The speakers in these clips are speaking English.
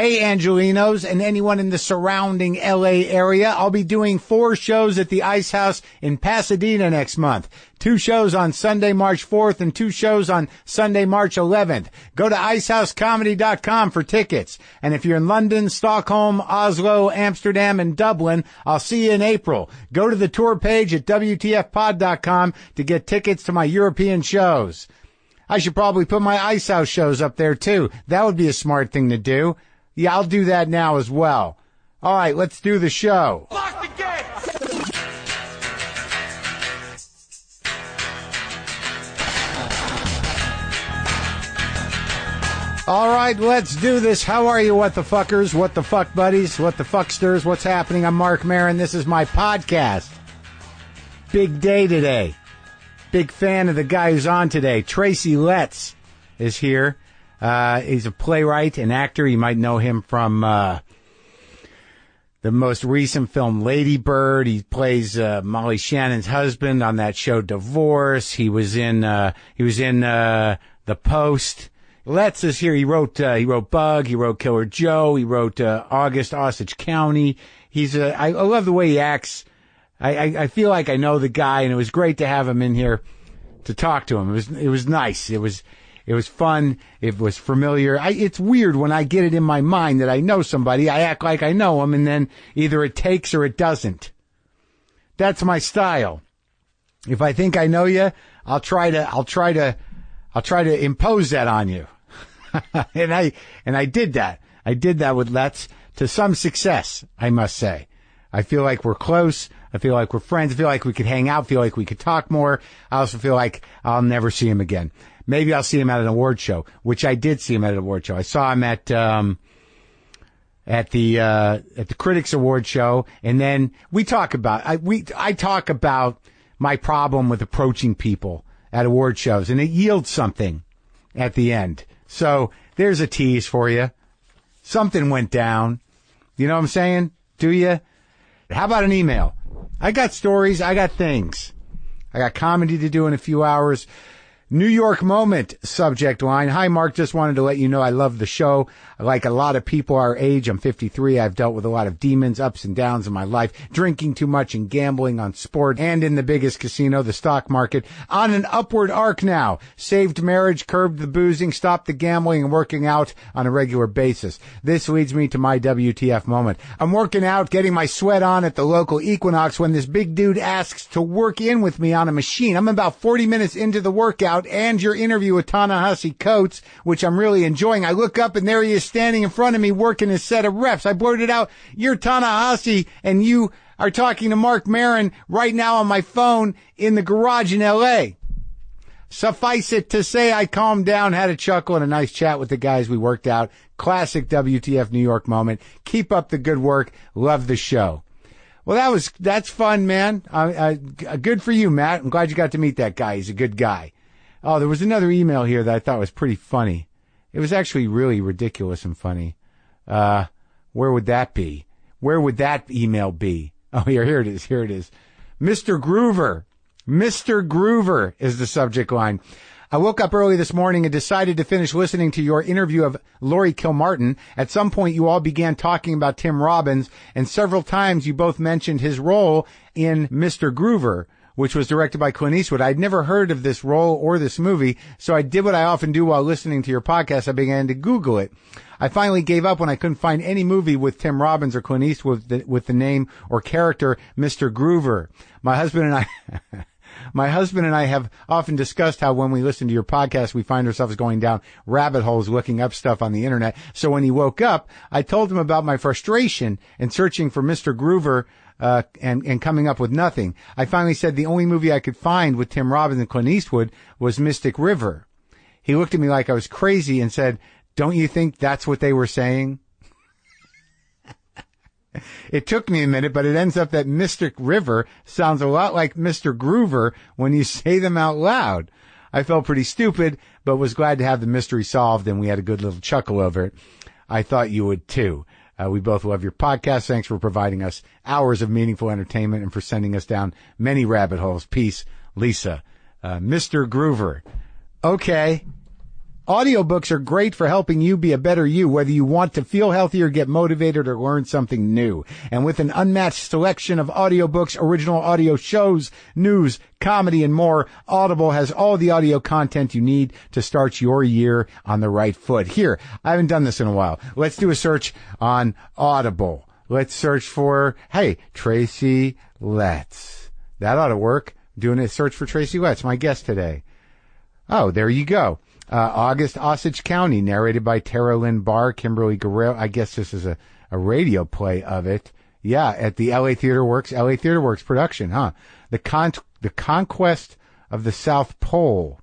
Hey, Angelinos and anyone in the surrounding LA area. I'll be doing 4 shows at the Ice House in Pasadena next month. 2 shows on Sunday, March 4th and 2 shows on Sunday, March 11th. Go to icehousecomedy.com for tickets. And if you're in London, Stockholm, Oslo, Amsterdam, and Dublin, I'll see you in April. Go to the tour page at WTFpod.com to get tickets to my European shows. I should probably put my Ice House shows up there too. That would be a smart thing to do. Yeah, I'll do that now as well. All right, let's do the show. Lock the gate! All right, let's do this. How are you, what the fuckers, what the fuck buddies, what the fucksters, what's happening? I'm Marc Maron. This is my podcast. Big day today. Big fan of the guy who's on today. Tracy Letts is here. He's a playwright and actor. You might know him from the most recent film, Lady Bird. He plays Molly Shannon's husband on that show, Divorce. He was in The Post. Letts is here. He wrote Bug. He wrote Killer Joe. He wrote August, Osage County. I love the way he acts. I feel like I know the guy, and it was great to have him in here to talk to him. It was nice. It was fun. It was familiar. It's weird when I get it in my mind that I know somebody. I act like I know him, and then either it takes or it doesn't. That's my style. If I think I know you, I'll try to impose that on you. and I did that. I did that with Letts to some success, I must say. I feel like we're close. I feel like we're friends. I feel like we could hang out. I feel like we could talk more. I also feel like I'll never see him again. Maybe I'll see him at an award show, which I did see him at an award show. I saw him at the Critics Award show, and then I talk about my problem with approaching people at award shows, and it yields something at the end. So there's a tease for you. Something went down. You know what I'm saying? Do you? How about an email? I got stories. I got things. I got comedy to do in a few hours. New York Moment subject line. Hi, Mark. Just wanted to let you know I love the show. Like a lot of people our age, I'm 53. I've dealt with a lot of demons, ups and downs in my life, drinking too much and gambling on sport and in the biggest casino, the stock market. On an upward arc now. Saved marriage, curbed the boozing, stopped the gambling, and working out on a regular basis. This leads me to my WTF moment. I'm working out, getting my sweat on at the local Equinox when this big dude asks to work in with me on a machine. I'm about 40 minutes into the workout and your interview with Ta-Nehisi Coates, which I'm really enjoying. I look up and there he is standing in front of me working his set of reps. I blurted out, "You're Ta-Nehisi and you are talking to Marc Maron right now on my phone in the garage in LA. Suffice it to say, I calmed down, had a chuckle and a nice chat with the guys we worked out. Classic WTF New York moment. Keep up the good work. Love the show." Well, that's fun, man. Good for you, Matt. I'm glad you got to meet that guy. He's a good guy. Oh, there was another email here that I thought was pretty funny. It was actually really ridiculous and funny. Where would that be? Where would that email be? Oh, here it is. Here it is. Mr. Groover. Mr. Groover is the subject line. I woke up early this morning and decided to finish listening to your interview of Laurie Kilmartin. At some point, you all began talking about Tim Robbins, and several times you both mentioned his role in Mr. Groover, which was directed by Clint Eastwood. I'd never heard of this role or this movie, so I did what I often do while listening to your podcast. I began to Google it. I finally gave up when I couldn't find any movie with Tim Robbins or Clint Eastwood with the name or character Mr. Groover. My husband and I have often discussed how when we listen to your podcast, we find ourselves going down rabbit holes looking up stuff on the internet. So when he woke up, I told him about my frustration in searching for Mr. Groover and coming up with nothing. I finally said the only movie I could find with Tim Robbins and Clint Eastwood was Mystic River. He looked at me like I was crazy and said, "Don't you think that's what they were saying?" It took me a minute, but it ends up that Mystic River sounds a lot like Mr. Groover when you say them out loud. I felt pretty stupid, but was glad to have the mystery solved, and we had a good little chuckle over it. I thought you would too. We both love your podcast. Thanks for providing us hours of meaningful entertainment and for sending us down many rabbit holes. Peace, Lisa. Mr. Groover. Okay. Audiobooks are great for helping you be a better you, whether you want to feel healthier, get motivated, or learn something new. And with an unmatched selection of audiobooks, original audio shows, news, comedy, and more, Audible has all the audio content you need to start your year on the right foot. Here, I haven't done this in a while. Let's do a search on Audible. Let's search for, hey, Tracy Letts. That ought to work. Doing a search for Tracy Letts, my guest today. Oh, there you go. August Osage County, narrated by Tara Lynn Barr, Kimberly Guerrero. I guess this is a radio play of it. Yeah, at the LA Theater Works production, huh? The Conquest of the South Pole.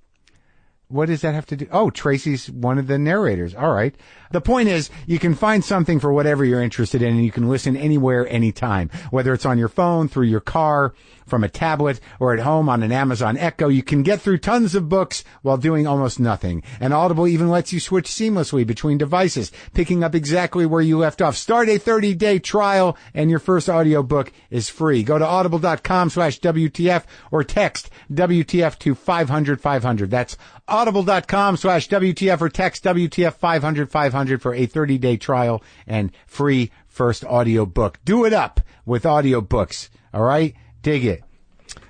What does that have to do? Oh, Tracy's one of the narrators. All right. The point is, you can find something for whatever you're interested in, and you can listen anywhere, anytime. Whether it's on your phone, through your car, from a tablet, or at home on an Amazon Echo, you can get through tons of books while doing almost nothing. And Audible even lets you switch seamlessly between devices, picking up exactly where you left off. Start a 30-day trial, and your first audiobook is free. Go to audible.com/WTF or text WTF to 500-500. That's audible.com/WTF or text WTF 500-500 for a 30-day trial and free first audiobook. Do it up with audiobooks. All right? Dig it.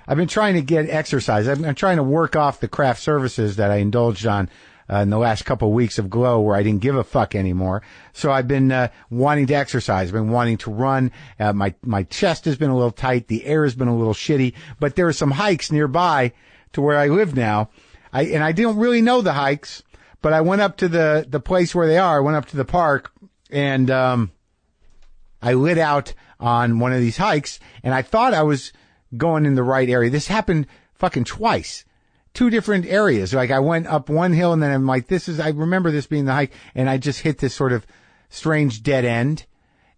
I've been trying to get exercise. I'm trying to work off the craft services that I indulged on in the last couple of weeks of Glow, where I didn't give a fuck anymore. So I've been wanting to exercise. I've been wanting to run. My chest has been a little tight. The air has been a little shitty. But there are some hikes nearby to where I live now. I didn't really know the hikes, but I went up to the place where they are. I went up to the park, and I lit out on one of these hikes, and I thought I was going in the right area. This happened fucking twice. 2 different areas. Like, I went up one hill, and then I'm like, I remember this being the hike, and I just hit this sort of strange dead end.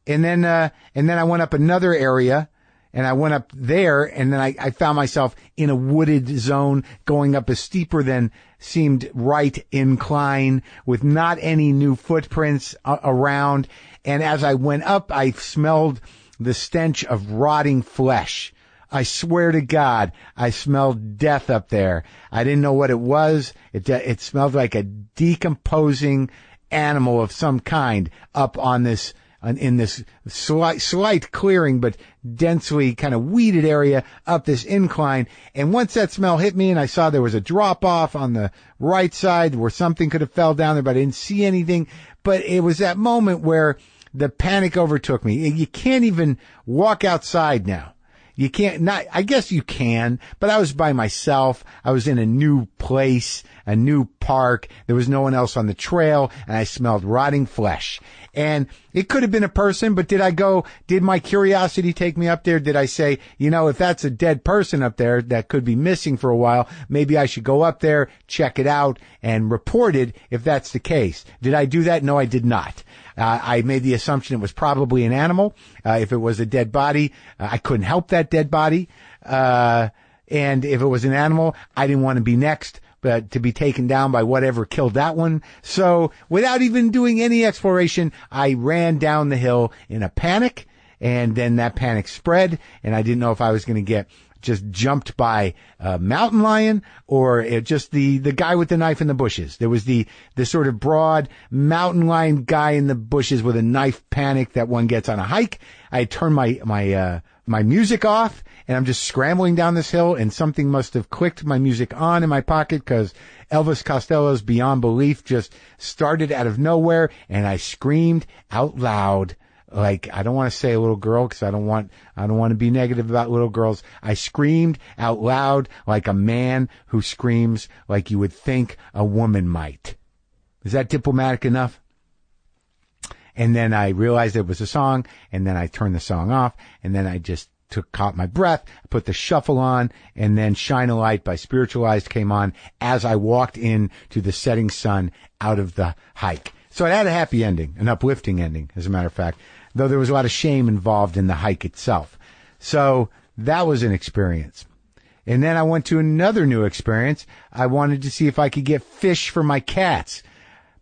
And then I went up another area, and I went up there, and then I found myself in a wooded zone going up a steeper than seemed right incline with not any new footprints around. And as I went up, I smelled the stench of rotting flesh. I swear to God, I smelled death up there. I didn't know what it was. It smelled like a decomposing animal of some kind up on this, in this slight clearing, but densely kind of weeded area up this incline. And once that smell hit me and I saw there was a drop off on the right side where something could have fell down there, but I didn't see anything. But it was that moment where the panic overtook me. You can't even walk outside now. You can't, I guess you can, but I was by myself. I was in a new place, a new park. There was no one else on the trail, and I smelled rotting flesh. And it could have been a person, but did my curiosity take me up there? Did I say, if that's a dead person up there that could be missing for a while, maybe I should go up there, check it out, and report it if that's the case? Did I do that? No, I did not. I made the assumption it was probably an animal. If it was a dead body, I couldn't help that dead body. And if it was an animal, I didn't want to be next, but to be taken down by whatever killed that one. So without even doing any exploration, I ran down the hill in a panic, and then that panic spread, and I didn't know if I was going to get just jumped by a mountain lion or just the guy with the knife in the bushes. There was the sort of broad mountain lion guy in the bushes with a knife panic that one gets on a hike. I turned my music off, and I'm just scrambling down this hill, and something must have clicked my music on in my pocket, because Elvis Costello's Beyond Belief just started out of nowhere, and I screamed out loud. Like, I don't want to say a little girl, because I don't want to be negative about little girls. I screamed out loud like a man who screams like you would think a woman might. Is that diplomatic enough? And then I realized it was a song, and then I turned the song off, and then I just caught my breath, put the shuffle on, and then Shine a Light by Spiritualized came on as I walked in to the setting sun out of the hike. So it had a happy ending, an uplifting ending, as a matter of fact, though there was a lot of shame involved in the hike itself. So that was an experience. And then I went to another new experience. I wanted to see if I could get fish for my cats.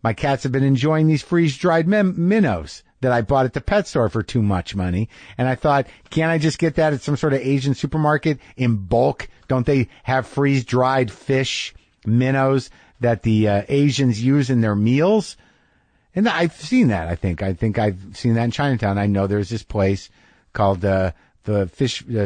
My cats have been enjoying these freeze-dried minnows that I bought at the pet store for too much money. And I thought, can't I just get that at some sort of Asian supermarket in bulk? Don't they have freeze-dried fish, minnows, that the Asians use in their meals. And I've seen that, I think. I've seen that in Chinatown. I know there's this place called the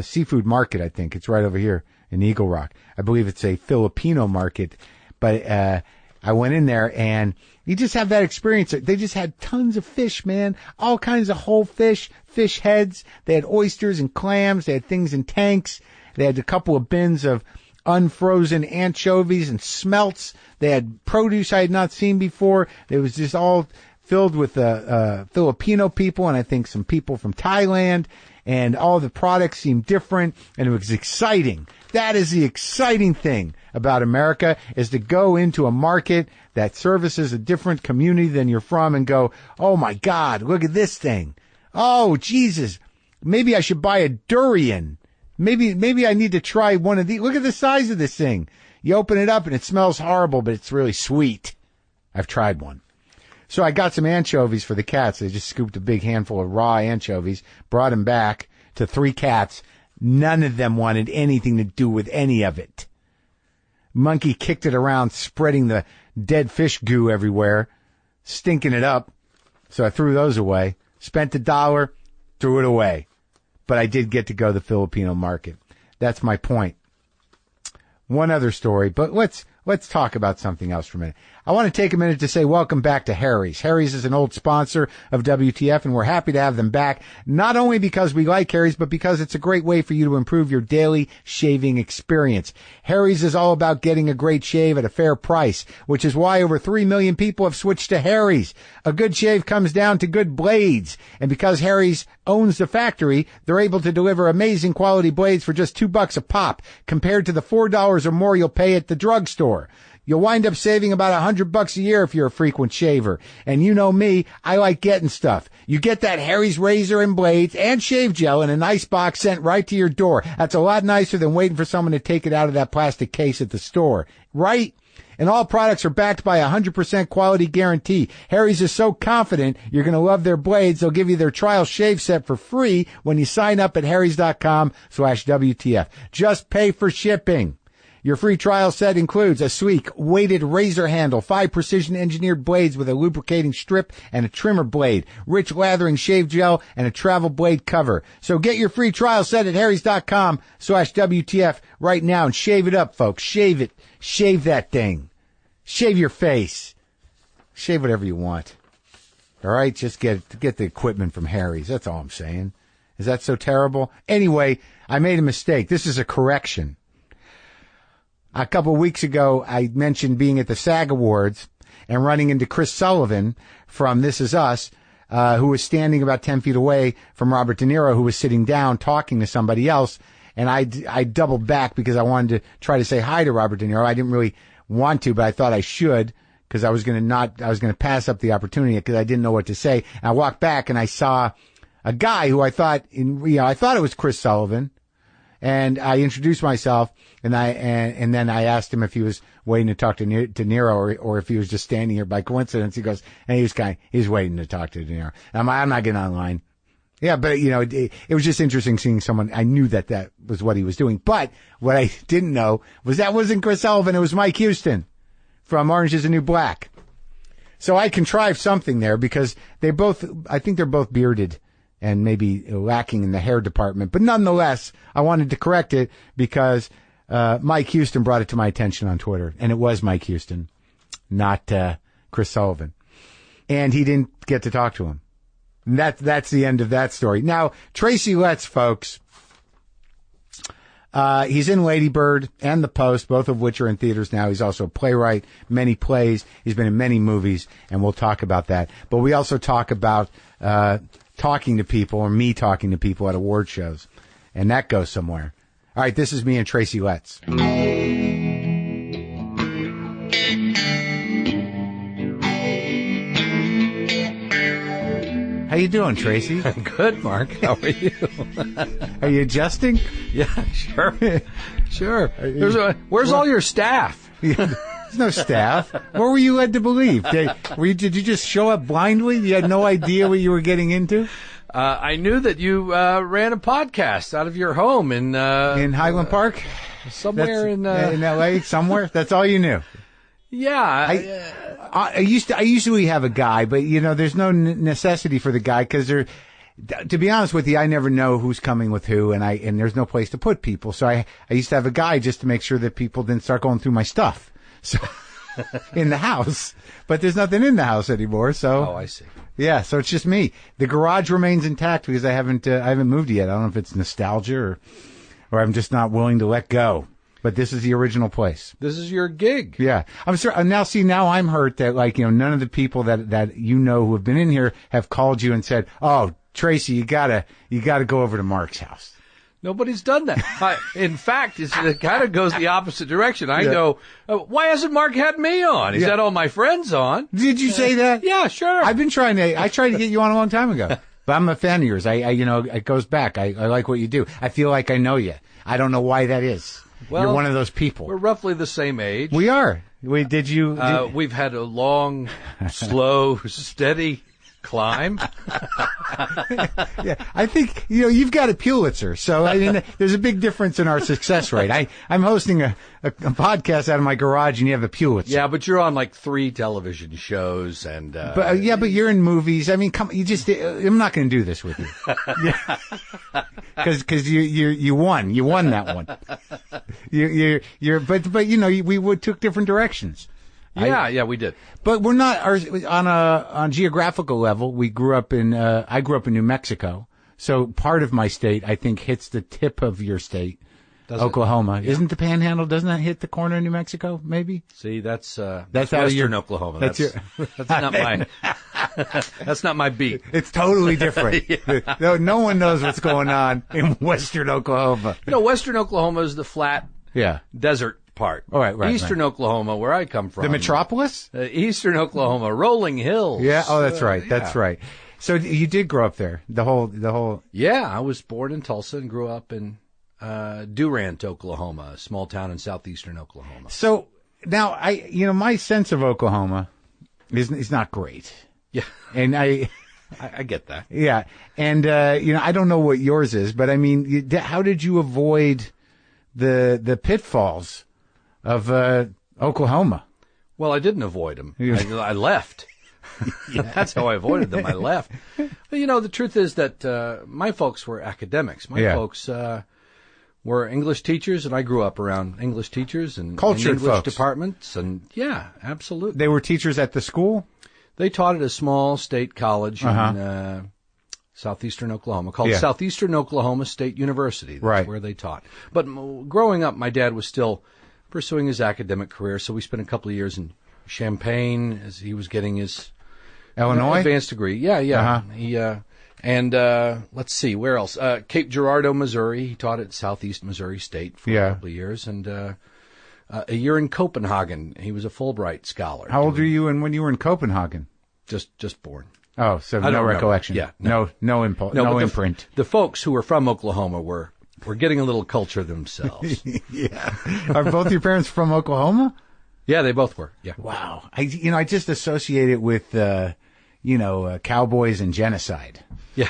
seafood market, I think. It's right over here in Eagle Rock. I believe it's a Filipino market. But I went in there, and you just have that experience. They just had tons of fish, man. All kinds of whole fish, fish heads. They had oysters and clams. They had things in tanks. They had a couple of bins of unfrozen anchovies and smelts. They had produce I had not seen before. It was just all filled with Filipino people, and I think some people from Thailand, and all the products seemed different, and it was exciting. That is the exciting thing about America, is to go into a market that services a different community than you're from and go, oh my God, look at this thing. Oh, Jesus, maybe I should buy a durian. Maybe I need to try one of these. Look at the size of this thing. You open it up and it smells horrible, but it's really sweet. I've tried one. So I got some anchovies for the cats. They just scooped a big handful of raw anchovies, brought them back to 3 cats. None of them wanted anything to do with any of it. Monkey kicked it around, spreading the dead fish goo everywhere, stinking it up. So I threw those away, spent $1, threw it away. But I did get to go to the Filipino market. That's my point. One other story, but let's talk about something else for a minute. I want to take a minute to say welcome back to Harry's. Harry's is an old sponsor of WTF, and we're happy to have them back, not only because we like Harry's, but because it's a great way for you to improve your daily shaving experience. Harry's is all about getting a great shave at a fair price, which is why over 3 million people have switched to Harry's. A good shave comes down to good blades, and because Harry's owns the factory, they're able to deliver amazing quality blades for just $2 a pop, compared to the $4 or more you'll pay at the drugstore. You'll wind up saving about $100 a year if you're a frequent shaver. And you know me, I like getting stuff. You get that Harry's razor and blades and shave gel in a nice box sent right to your door. That's a lot nicer than waiting for someone to take it out of that plastic case at the store. Right? And all products are backed by a 100% quality guarantee. Harry's is so confident you're going to love their blades, they'll give you their trial shave set for free when you sign up at harrys.com/WTF. Just pay for shipping. Your free trial set includes a sleek, weighted razor handle, 5 precision-engineered blades with a lubricating strip and a trimmer blade, rich lathering shave gel, and a travel blade cover. So get your free trial set at harrys.com/WTF right now and shave it up, folks. Shave it. Shave that thing. Shave your face. Shave whatever you want. All right? Just get the equipment from Harry's. That's all I'm saying. Is that so terrible? Anyway, I made a mistake. This is a correction. A couple of weeks ago, I mentioned being at the SAG Awards and running into Chris Sullivan from This Is Us, who was standing about 10 feet away from Robert De Niro, who was sitting down talking to somebody else. And I doubled back because I wanted to try to say hi to Robert De Niro. I didn't really want to, but I thought I should, because I was going to pass up the opportunity because I didn't know what to say. And I walked back and I saw a guy who I thought it was Chris Sullivan. And I introduced myself, and then I asked him if he was waiting to talk to De Niro or if he was just standing here by coincidence. He goes, and he was waiting to talk to De Niro. And I'm not getting online. Yeah, but it was just interesting seeing someone. I knew that was what he was doing, but what I didn't know was that wasn't Chris Sullivan. It was Mike Houston from Orange Is the New Black. So I contrived something there because I think they're both bearded and maybe lacking in the hair department. But nonetheless, I wanted to correct it because Mike Houston brought it to my attention on Twitter. And it was Mike Houston, not Chris Sullivan. And he didn't get to talk to him. And that's the end of that story. Now, Tracy Letts, folks, he's in Lady Bird and The Post, both of which are in theaters now. He's also a playwright, many plays. He's been in many movies, and we'll talk about that. But we also talk about talking to people, or me talking to people at award shows. And that goes somewhere. All right, this is me and Tracy Letts. How you doing, Tracy? Good, Mark. How are you? Are you adjusting? Yeah, sure. Sure. Where's all your staff? There's no staff. What were you led to believe? Did you just show up blindly? You had no idea what you were getting into? I knew that you ran a podcast out of your home in Highland Park? Somewhere in L.A., somewhere? That's all you knew? Yeah. I usually have a guy, but there's no necessity for the guy because to be honest with you, I never know who's coming with who, and there's no place to put people. So I used to have a guy just to make sure that people didn't start going through my stuff. So in the house, but there's nothing in the house anymore. So I see. Yeah, so it's just me. The garage remains intact because I haven't moved yet. I don't know if it's nostalgia or I'm just not willing to let go. But this is the original place. This is your gig. Yeah. I'm sorry. Now I'm hurt that none of the people that who have been in here have called you and said, "Oh, Tracy, you gotta go over to Mark's house." Nobody's done that. In fact, it kind of goes the opposite direction. I go, why hasn't Mark had me on? He's had all my friends on. Did you say that? Yeah, sure. I tried to get you on a long time ago. But I'm a fan of yours. It goes back. I like what you do. I feel like I know you. I don't know why that is. Well, you're one of those people. We're roughly the same age. We are. We've had a long, slow, steady climb. Yeah, I think you've got a Pulitzer, so there's a big difference in our success rate. I'm hosting a podcast out of my garage, and you have a Pulitzer. Yeah, but you're on like 3 television shows, and but you're in movies. I mean, I'm not going to do this with you, because you won that one. We took different directions. Yeah, we did. But we're not on geographical level. We grew up I grew up in New Mexico. So part of my state, I think, hits the tip of your state, Oklahoma. Yeah. Isn't the Panhandle? Doesn't that hit the corner of New Mexico? Maybe. See, that's Western Oklahoma. That's not my. That's not my beat. It's totally different. Yeah. No one knows what's going on in Western Oklahoma. Western Oklahoma is the flat desert part. Oh, right. Eastern Oklahoma, where I come from. The metropolis? Eastern Oklahoma, rolling hills. Yeah. Oh, that's right. That's right. So you did grow up there. The whole. Yeah, I was born in Tulsa and grew up in Durant, Oklahoma, a small town in southeastern Oklahoma. So now my sense of Oklahoma is not great. Yeah. And I get that. Yeah. And I don't know what yours is, but I mean, how did you avoid the pitfalls of Oklahoma? Well, I didn't avoid them. I left. That's how I avoided them. I left. But, the truth is that my folks were academics. My folks were English teachers, and I grew up around English teachers and cultured English folks. Departments. And, yeah, absolutely. They were teachers at the school? They taught at a small state college in southeastern Oklahoma called Southeastern Oklahoma State University. That's where they taught. But growing up, my dad was still pursuing his academic career, so we spent a couple of years in Champaign as he was getting his Illinois advanced degree. Yeah. He let's see, where else? Cape Girardeau, Missouri. He taught at Southeast Missouri State for a couple of years, and a year in Copenhagen. He was a Fulbright scholar. How old were you when you were in Copenhagen? Just born. Oh, so no recollection. Yeah, no imprint. The folks who were from Oklahoma were getting a little culture themselves. Yeah. Are both your parents from Oklahoma? Yeah, they both were. Yeah. Wow. I just associate it with cowboys and genocide. Yeah.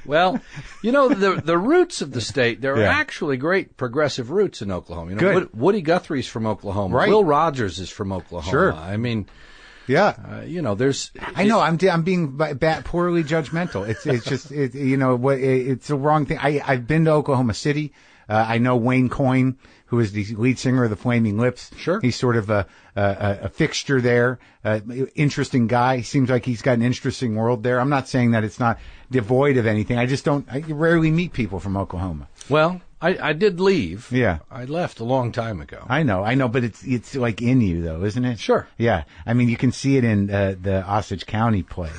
Well, the roots of the state, there are actually great progressive roots in Oklahoma. Good. Woody Guthrie's from Oklahoma. Right. Will Rogers is from Oklahoma. Sure. I mean, yeah. There's. I know. I'm being poorly judgmental. It's the wrong thing. I've been to Oklahoma City. I know Wayne Coyne, who is the lead singer of the Flaming Lips. Sure. He's sort of a fixture there. Interesting guy. Seems like he's got an interesting world there. I'm not saying that it's not devoid of anything. I rarely meet people from Oklahoma. Well, I did leave. Yeah. I left a long time ago. I know, but it's like in you though, isn't it? Sure. Yeah. I mean, you can see it in the Osage County play.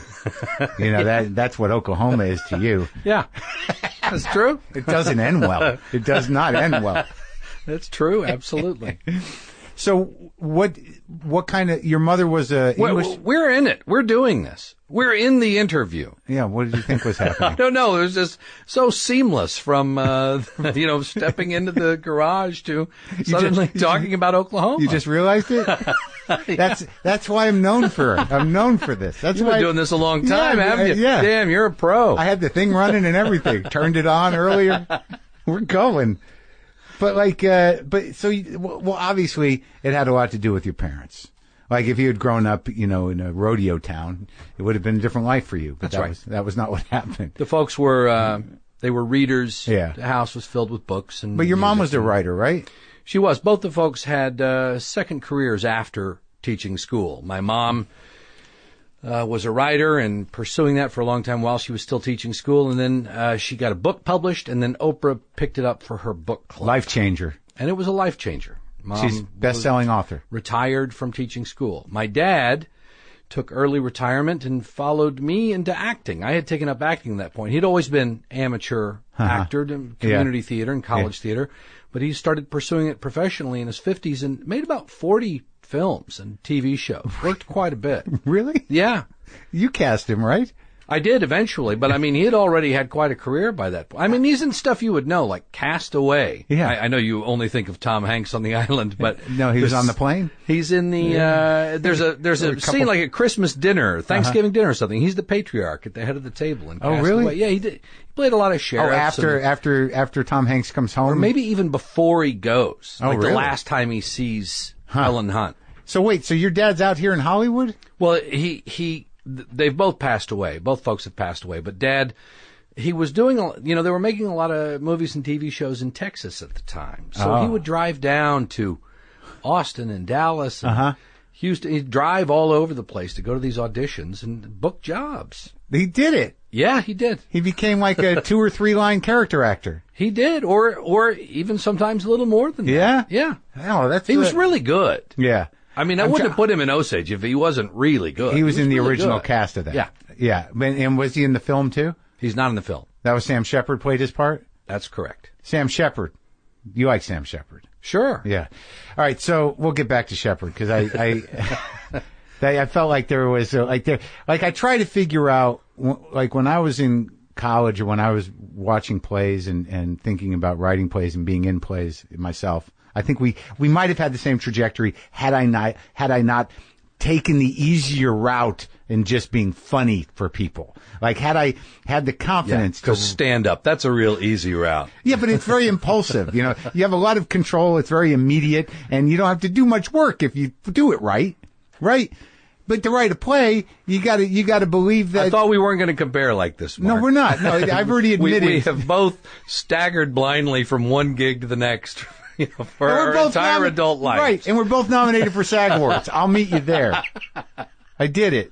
That's what Oklahoma is to you. Yeah. That's true. It doesn't end well. It does not end well. That's true. Absolutely. So what kind of, your mother was English? We're in it. We're doing this. We're in the interview. Yeah. What did you think was happening? I don't know. It was just so seamless from, stepping into the garage to suddenly talking about Oklahoma. You just realized it? That's why I'm known for it. I'm known for this. That's You've why been doing this a long time, haven't you? Yeah. Damn, you're a pro. I had the thing running and everything. Turned it on earlier. We're going. But well, obviously it had a lot to do with your parents. Like if you had grown up, in a rodeo town, it would have been a different life for you. But that was not what happened. The folks were, they were readers. Yeah. The house was filled with books and. But your mom was a writer, right? She was. Both the folks had second careers after teaching school. My mom was a writer and pursuing that for a long time while she was still teaching school. And then she got a book published, and then Oprah picked it up for her book club. Life changer. And it was a life changer. Mom She's best-selling author. Retired from teaching school. My dad took early retirement and followed me into acting. I had taken up acting at that point. He'd always been amateur actor in community theater and college theater, but he started pursuing it professionally in his 50s and made about 40 films and TV shows. Worked quite a bit. Really? Yeah. You cast him, right? I did eventually, but I mean, he had already had quite a career by that point. I mean, these are stuff you would know, like Cast Away. Yeah. I know you only think of Tom Hanks on the island, but no, he was on the plane. He's in the. There's a scene like a Christmas dinner, Thanksgiving dinner or something. He's the patriarch at the head of the table. In Cast really? Away. Yeah, he did. He played a lot of sheriffs. After Tom Hanks comes home, or maybe even before he goes. Oh, like really? the last time he sees Helen Hunt. So wait, so your dad's out here in Hollywood? Well, they've both passed away. Both folks have passed away. But Dad, he was doing, they were making a lot of movies and TV shows in Texas at the time. So he would drive down to Austin and Dallas and Houston. He'd drive all over the place to go to these auditions and book jobs. He did it. Yeah, he did. He became like a 2 or 3 line character actor. He did, or even sometimes a little more than that. Yeah? Oh, he was really good. Yeah. I mean, I wouldn't have put him in Osage if he wasn't really good. He was in the really original good. cast of that. Yeah. Yeah. And was he in the film too? He's not in the film. That was Sam Shepard played his part? That's correct. Sam Shepard. You like Sam Shepard? Sure. Yeah. All right. So we'll get back to Shepard because I felt like there was I try to figure out like when I was in college or when I was watching plays and thinking about writing plays and being in plays myself. I think we might have had the same trajectory had I not taken the easier route and just being funny for people. Like had I had the confidence to stand up, that's a real easy route. Yeah, but it's very impulsive. You have a lot of control. It's very immediate, and you don't have to do much work if you do it right. Right. But to write a play, you got to believe that. I thought we weren't going to compare like this, Mark. No, we're not. No, I've already admitted. we have both staggered blindly from one gig to the next. For our entire adult life. Right, and we're both nominated for SAG Awards. I'll meet you there. I did it.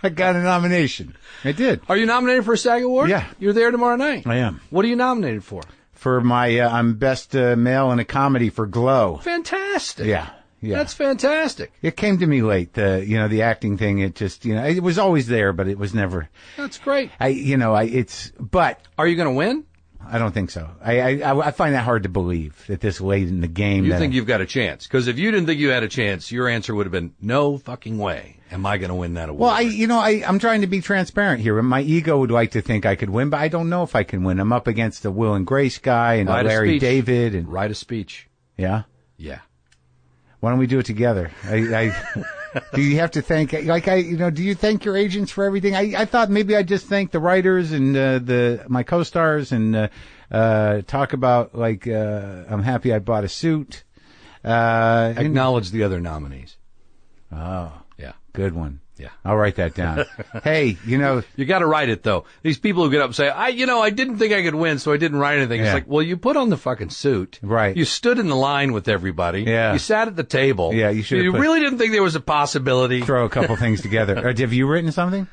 I got a nomination. I did. Are you nominated for a SAG Award? Yeah. You're there tomorrow night. I am. What are you nominated for? For my, I'm best male in a comedy for Glow. Fantastic. Yeah. That's fantastic. It came to me late. The acting thing, it just, it was always there, but it was never. That's great. But. Are you going to win? I don't think so. I find that hard to believe that this late in the game. You think you've got a chance? Because if you didn't think you had a chance, your answer would have been no fucking way. Am I going to win that award? Well, I'm trying to be transparent here. My ego would like to think I could win, but I don't know if I can win. I'm up against the Will and Grace guy and Larry David and write a speech. Yeah. Yeah. Why don't we do it together? Do you have to thank, do you thank your agents for everything? I thought maybe I'd just thank the writers and my co-stars and talk about I'm happy I bought a suit. Acknowledge the other nominees. Oh, yeah, good one. Yeah, I'll write that down. Hey, you got to write it though. These people who get up and say, I didn't think I could win, so I didn't write anything. It's like, well, you put on the fucking suit, right? You stood in the line with everybody. Yeah, you sat at the table. Yeah, you should. You really didn't think there was a possibility. Throw a couple things together. Have you written something?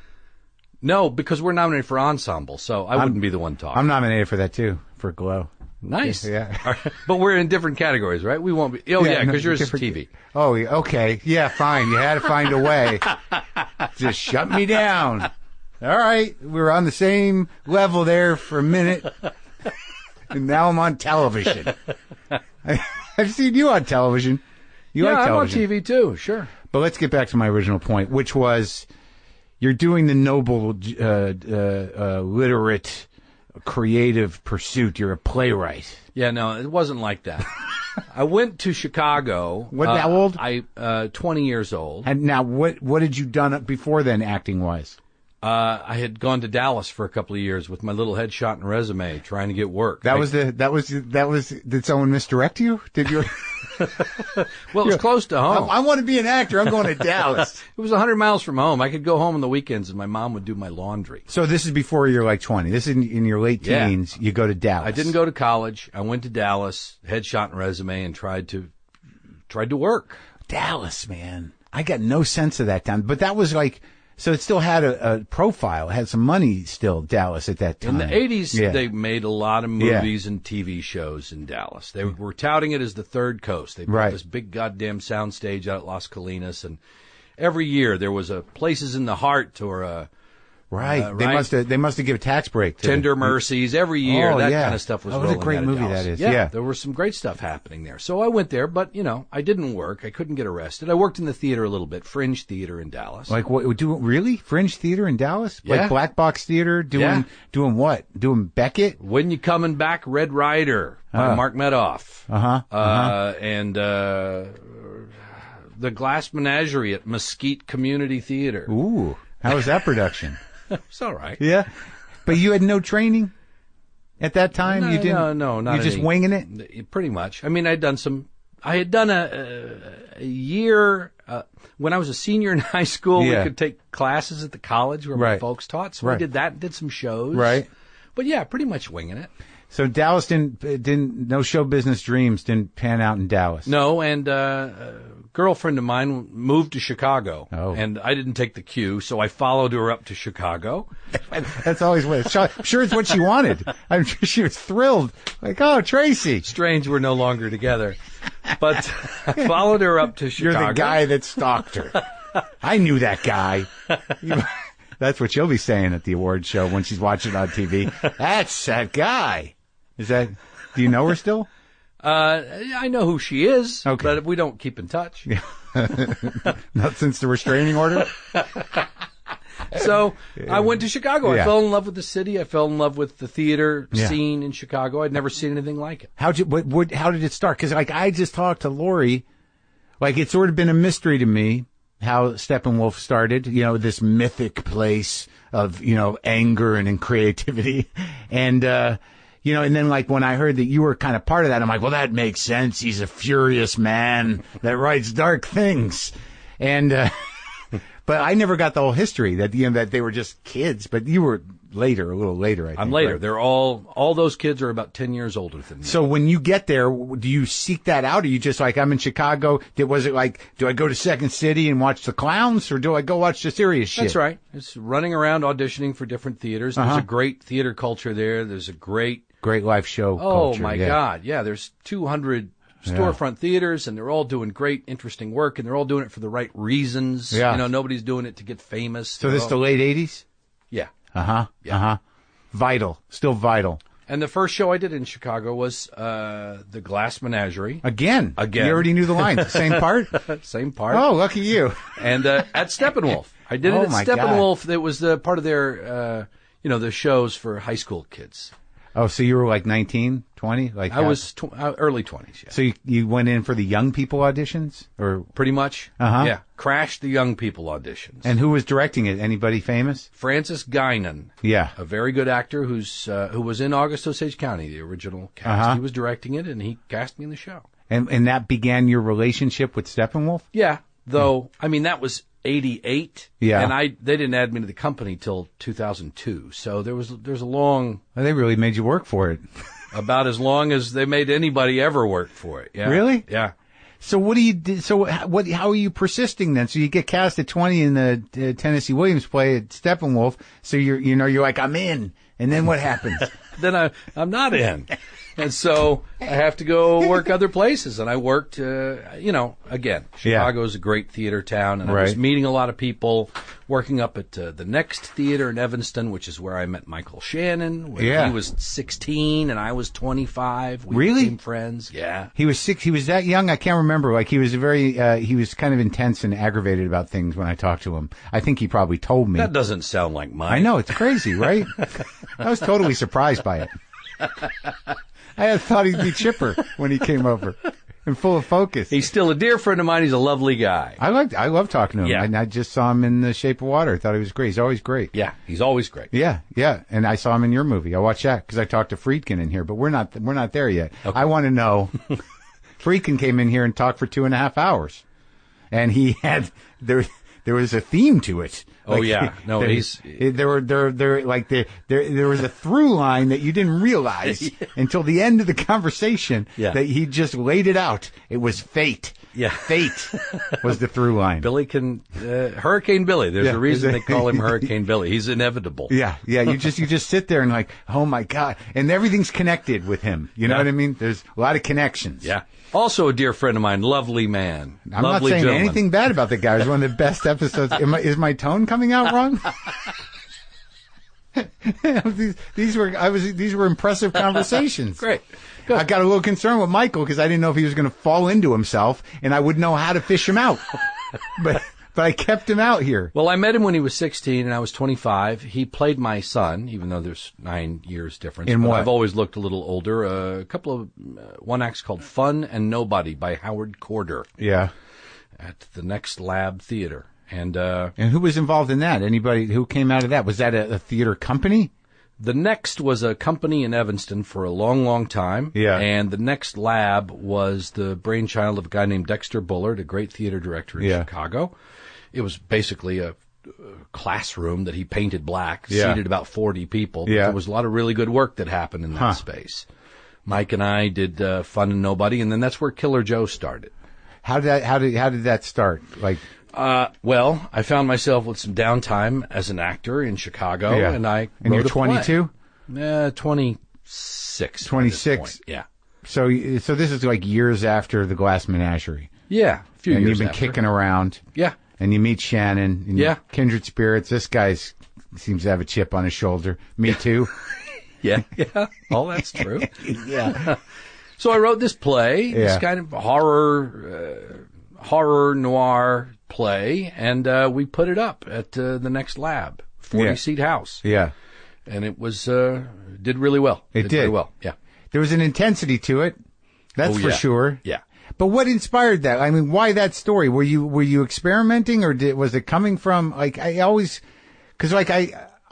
No, because we're nominated for ensemble, so I wouldn't be the one talking. I'm nominated for that too, for Glow. Nice. Yeah. But we're in different categories, right? We won't be. Oh, yeah, because yours is TV. Oh, okay. Yeah, fine. You had to find a way. Just shut me down. All right. We were on the same level there for a minute. And now I'm on television. I've seen you on television. You like television. I'm on TV too, sure. But let's get back to my original point, which was you're doing the noble, literate, creative pursuit. You're a playwright. Yeah, no, it wasn't like that. I went to Chicago. How old? 20 years old. And now, what had you done before then, acting wise? I had gone to Dallas for a couple of years with my little headshot and resume, trying to get work. Did someone misdirect you? Did you? Well, it was close to home. I want to be an actor. I'm going to Dallas. It was 100 miles from home. I could go home on the weekends and my mom would do my laundry. So this is before you're like 20. This is in your late teens. You go to Dallas. I didn't go to college. I went to Dallas, headshot and resume, and tried to work. Dallas, man. I got no sense of that town. But that was like, so it still had a profile. It had some money still, Dallas, at that time. In the 80s, they made a lot of movies and TV shows in Dallas. They were touting it as the Third Coast. They built this big goddamn soundstage out at Las Colinas, and every year there was a Places in the Heart or a... Right. They must have given a tax break. Tender Mercies. Every year, kind of stuff was rolling out of Dallas. What a great movie that is. Yeah, there was some great stuff happening there. So I went there, but, I didn't work. I couldn't get arrested. I worked in the theater a little bit, Fringe Theater in Dallas. Like, what? Really? Fringe Theater in Dallas? Yeah. Like Black Box Theater? Doing what? Doing Beckett? When You Coming Back, Red Rider by Mark Maron. And The Glass Menagerie at Mesquite Community Theater. Ooh. How was that production? It's all right. Yeah. But you had no training at that time? No, you didn't? No, not You just winging it? Pretty much. I mean, I had done a year, when I was a senior in high school, we could take classes at the college where my folks taught. So I did that, did some shows. Right. But yeah, pretty much winging it. So Dallas no show business dreams didn't pan out in Dallas? No, and girlfriend of mine moved to Chicago, and I didn't take the cue, so I followed her up to Chicago. That's always what. I'm sure it's what she wanted. I'm sure she was thrilled. Like, oh, Tracy. Strange, we're no longer together, but I followed her up to Chicago. You're the guy that stalked her. I knew that guy. That's what she'll be saying at the award show when she's watching it on TV. That's that guy. Do you know her still? I know who she is, but we don't keep in touch. Not since the restraining order? So I went to Chicago. I fell in love with the city. I fell in love with the theater scene in Chicago. I'd never seen anything like it. How did it start? Because I just talked to Lori. It's sort of been a mystery to me how Steppenwolf started. This mythic place of anger and creativity, and and then when I heard that you were kind of part of that, I'm like, well, that makes sense. He's a furious man that writes dark things. And, but I never got the whole history that they were just kids, but you were a little later, I think. I'm later. Right? They're all those kids are about 10 years older than me. So when you get there, do you seek that out? Or are you just like, I'm in Chicago. Was it like, do I go to Second City and watch the clowns, or do I go watch the serious shit? That's right. It's running around auditioning for different theaters. There's a great theater culture there. There's a great live show culture. Oh, my God. Yeah, there's 200 storefront theaters, and they're all doing great, interesting work, and they're all doing it for the right reasons. Yeah. Nobody's doing it to get famous. So this is the late 80s? Yeah. Vital. Still vital. And the first show I did in Chicago was The Glass Menagerie. Again. You already knew the lines. Same part? Same part. Oh, lucky you. And at Steppenwolf. I did it at Steppenwolf. That was part of their, the shows for high school kids. Oh, so you were like 19, 20? I was early 20s, yeah. So you went in for the young people auditions? Or pretty much. Yeah. Crashed the young people auditions. And who was directing it? Anybody famous? Francis Guinan. Yeah. A very good actor who was in August Osage County, the original cast. He was directing it, and he cast me in the show. And that began your relationship with Steppenwolf? Yeah. Though, that was 88. Yeah. And they didn't add me to the company till 2002. So there's a long... Well, they really made you work for it. About as long as they made anybody ever work for it. Yeah. Really? Yeah. So what do you do? So how are you persisting then? So you get cast at 20 in the Tennessee Williams play at Steppenwolf. So you're like, I'm in. And then what happens? Then I'm not in. And so I have to go work other places. And I worked, again, Chicago's a great theater town. And I was meeting a lot of people, working up at the Next Theater in Evanston, which is where I met Michael Shannon. When he was 16 and I was 25. We became friends. Yeah. He was he was that young? I can't remember. He was he was kind of intense and aggravated about things when I talked to him. I think he probably told me. That doesn't sound like mine. I know. It's crazy, right? I was totally surprised by it. I had thought he'd be chipper when he came over. and full of focus. He's still a dear friend of mine. He's a lovely guy. I love talking to him. Yeah. And I just saw him in The Shape of Water. I thought he was great. He's always great. Yeah, he's always great. Yeah. And I saw him in your movie. I watched that because I talked to Friedkin in here, but we're not there yet. Okay. I want to know. Friedkin came in here and talked for 2.5 hours, and he had there was a theme to it. Oh, yeah. No, there was a through line that you didn't realize until the end of the conversation that he just laid it out. It was fate. Yeah. Fate was the through line. Hurricane Billy. There's a reason they call him Hurricane Billy. He's inevitable. Yeah. You just sit there and like, oh my God. And everything's connected with him. You know what I mean? There's a lot of connections. Yeah. Also a dear friend of mine, lovely man. I'm lovely not saying gentleman. anything bad about the guy. It was one of the best episodes. Is my tone coming out wrong? These were impressive conversations. Great. Good. I got a little concerned with Michael because I didn't know if he was going to fall into himself, and I wouldn't know how to fish him out. But I kept him out here. Well, I met him when he was 16 and I was 25. He played my son, even though there's 9 years difference. In what? I've always looked a little older. A couple of one acts called Fun and Nobody by Howard Corder. Yeah. At the Next Lab Theater. And who was involved in that? Anybody who came out of that? Was that a theater company? The Next was a company in Evanston for a long, long time. Yeah. And the Next Lab was the brainchild of a guy named Dexter Bullard, a great theater director in Chicago. It was basically a classroom that he painted black, seated about 40 people. Yeah. There was a lot of really good work that happened in that space. Mike and I did Fun and Nobody, and then that's where Killer Joe started. How did that start? Like, well, I found myself with some downtime as an actor in Chicago, and I and wrote you're 22? 26. 26. Yeah. So this is like years after the Glass Menagerie. Yeah, a few and years you've been after. kicking around. Yeah. And you meet Shannon. And kindred spirits. This guy seems to have a chip on his shoulder. Me too. Yeah. All that's true. Yeah. So I wrote this play, this kind of horror noir play, and we put it up at the Next Lab, 40-seat house. Yeah. And it was did really well. It did very well. Yeah. There was an intensity to it. That's for sure. Yeah. But what inspired that? I mean, why that story? Were you experimenting, or was it coming from like I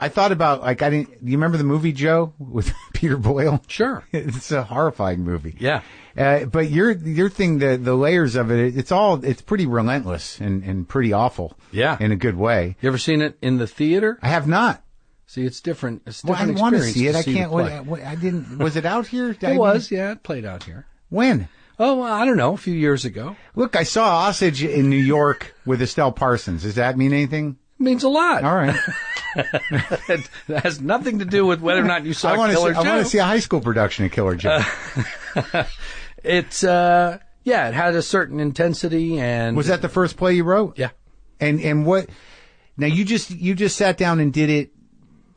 thought about like do you remember the movie Joe with Peter Boyle? Sure. It's a horrifying movie. Yeah. But your thing, the layers of it, it's pretty relentless and pretty awful. Yeah. In a good way. You ever seen it in the theater? I have not. See, it's different. It's Well, different I want to experience see it. I see the can't. play. I didn't. Was it out here? It was. Yeah, it played out here. When? Oh, well, I don't know. A few years ago. Look, I saw Osage in New York with Estelle Parsons. Does that mean anything? It means a lot. All right. It has nothing to do with whether or not you saw Killer Joe. I want to see a high school production of Killer Joe. It's it had a certain intensity, and was that the first play you wrote? Yeah. And what? Now you just sat down and did it.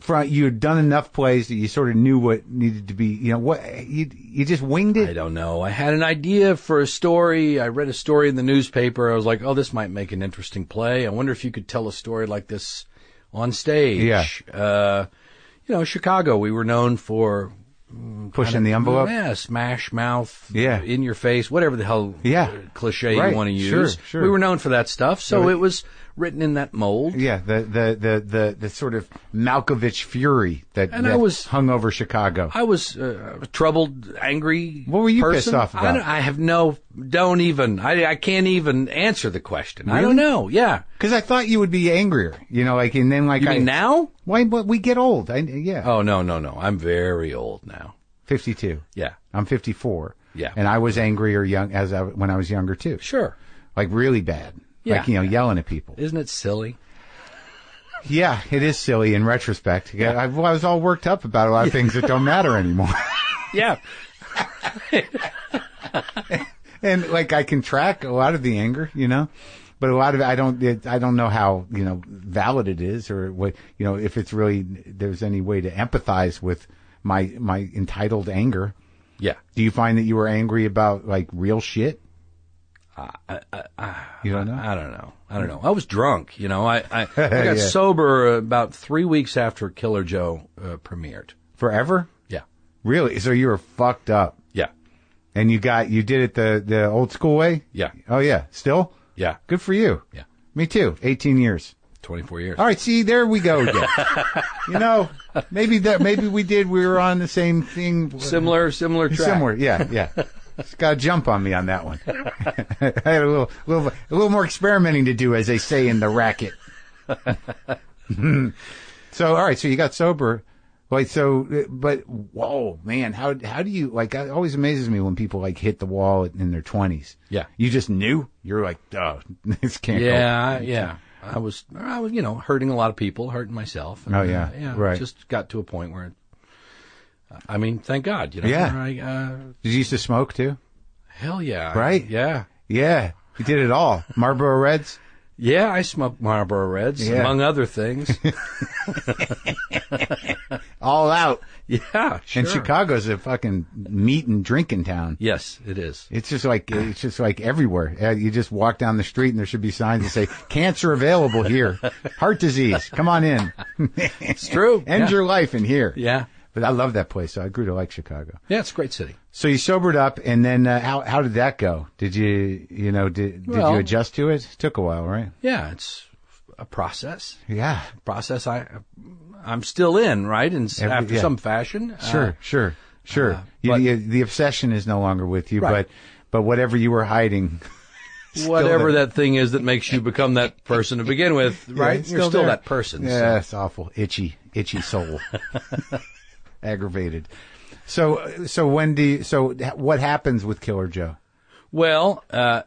You had done enough plays that you sort of knew what needed to be. You know what? You just winged it. I don't know. I had an idea for a story. I read a story in the newspaper. I was like, oh, this might make an interesting play. I wonder if you could tell a story like this on stage. Yeah. Chicago, we were known for pushing the envelope. Yeah, smash mouth. Yeah. In your face, whatever the hell cliche you want to use. Sure. We were known for that stuff, so it was written in that mold. Yeah, the sort of Malkovich fury that hung over Chicago. I was a troubled, angry What were you person. pissed off about? I can't even answer the question. Really? I don't know. Yeah. Because I thought you would be angrier, and then like You mean now? Why? But we get old. Oh, no. I'm very old now. 52. Yeah. I'm 54. Yeah. And I was angrier when I was younger too. Sure. Like really bad. Yeah. Like, yelling at people. Isn't it silly? Yeah, it is silly in retrospect. Yeah. I was all worked up about a lot of things that don't matter anymore. Yeah. And like I can track a lot of the anger, but a lot of it I don't know how, valid it is or what, if it's really, there's any way to empathize with my entitled anger. Yeah. Do you find that you were angry about like real shit? You don't know? I don't know. I was drunk, I got sober about 3 weeks after Killer Joe premiered. Forever? Yeah. Really? So you were fucked up. Yeah. And you did it the old school way? Yeah. Oh, yeah. Still? Yeah. Good for you. Yeah. Me too. 18 years. 24 years. All right. See, there we go again. Maybe we were on the same thing. Similar track. Similar. Yeah. It's got a jump on me on that one. I had a little more experimenting to do, as they say in the racket. So, all right. So you got sober. But whoa, man, how do you, like, it always amazes me when people like hit the wall in their 20s. Yeah. You just knew? You're like, oh, this can't go. Yeah. I was, hurting a lot of people, hurting myself. And, right. Just got to a point where, thank God, Yeah. Did you used to smoke too? Hell yeah. Right? Yeah. Yeah. You did it all. Marlboro Reds? Yeah, I smoked Marlboro Reds, among other things. All out. Yeah, sure. And Chicago's a fucking meat and drinking town. Yes, it is. It's just like everywhere. You just walk down the street and there should be signs that say, cancer available here. Heart disease. Come on in. It's true. End your life in here. Yeah. But I love that place, so I grew to like Chicago. Yeah, it's a great city. So you sobered up, and then how did that go? Did you did you adjust to it? It took a while, right? Yeah, it's a process. Yeah, process. I'm still in, right? After some fashion. Sure. The obsession is no longer with you, right. but whatever you were hiding. Whatever that thing is that makes you become that person to begin with, right? Yeah, You're still that person. Yeah, it's awful. Itchy soul. Aggravated. So what happens with Killer Joe? Well,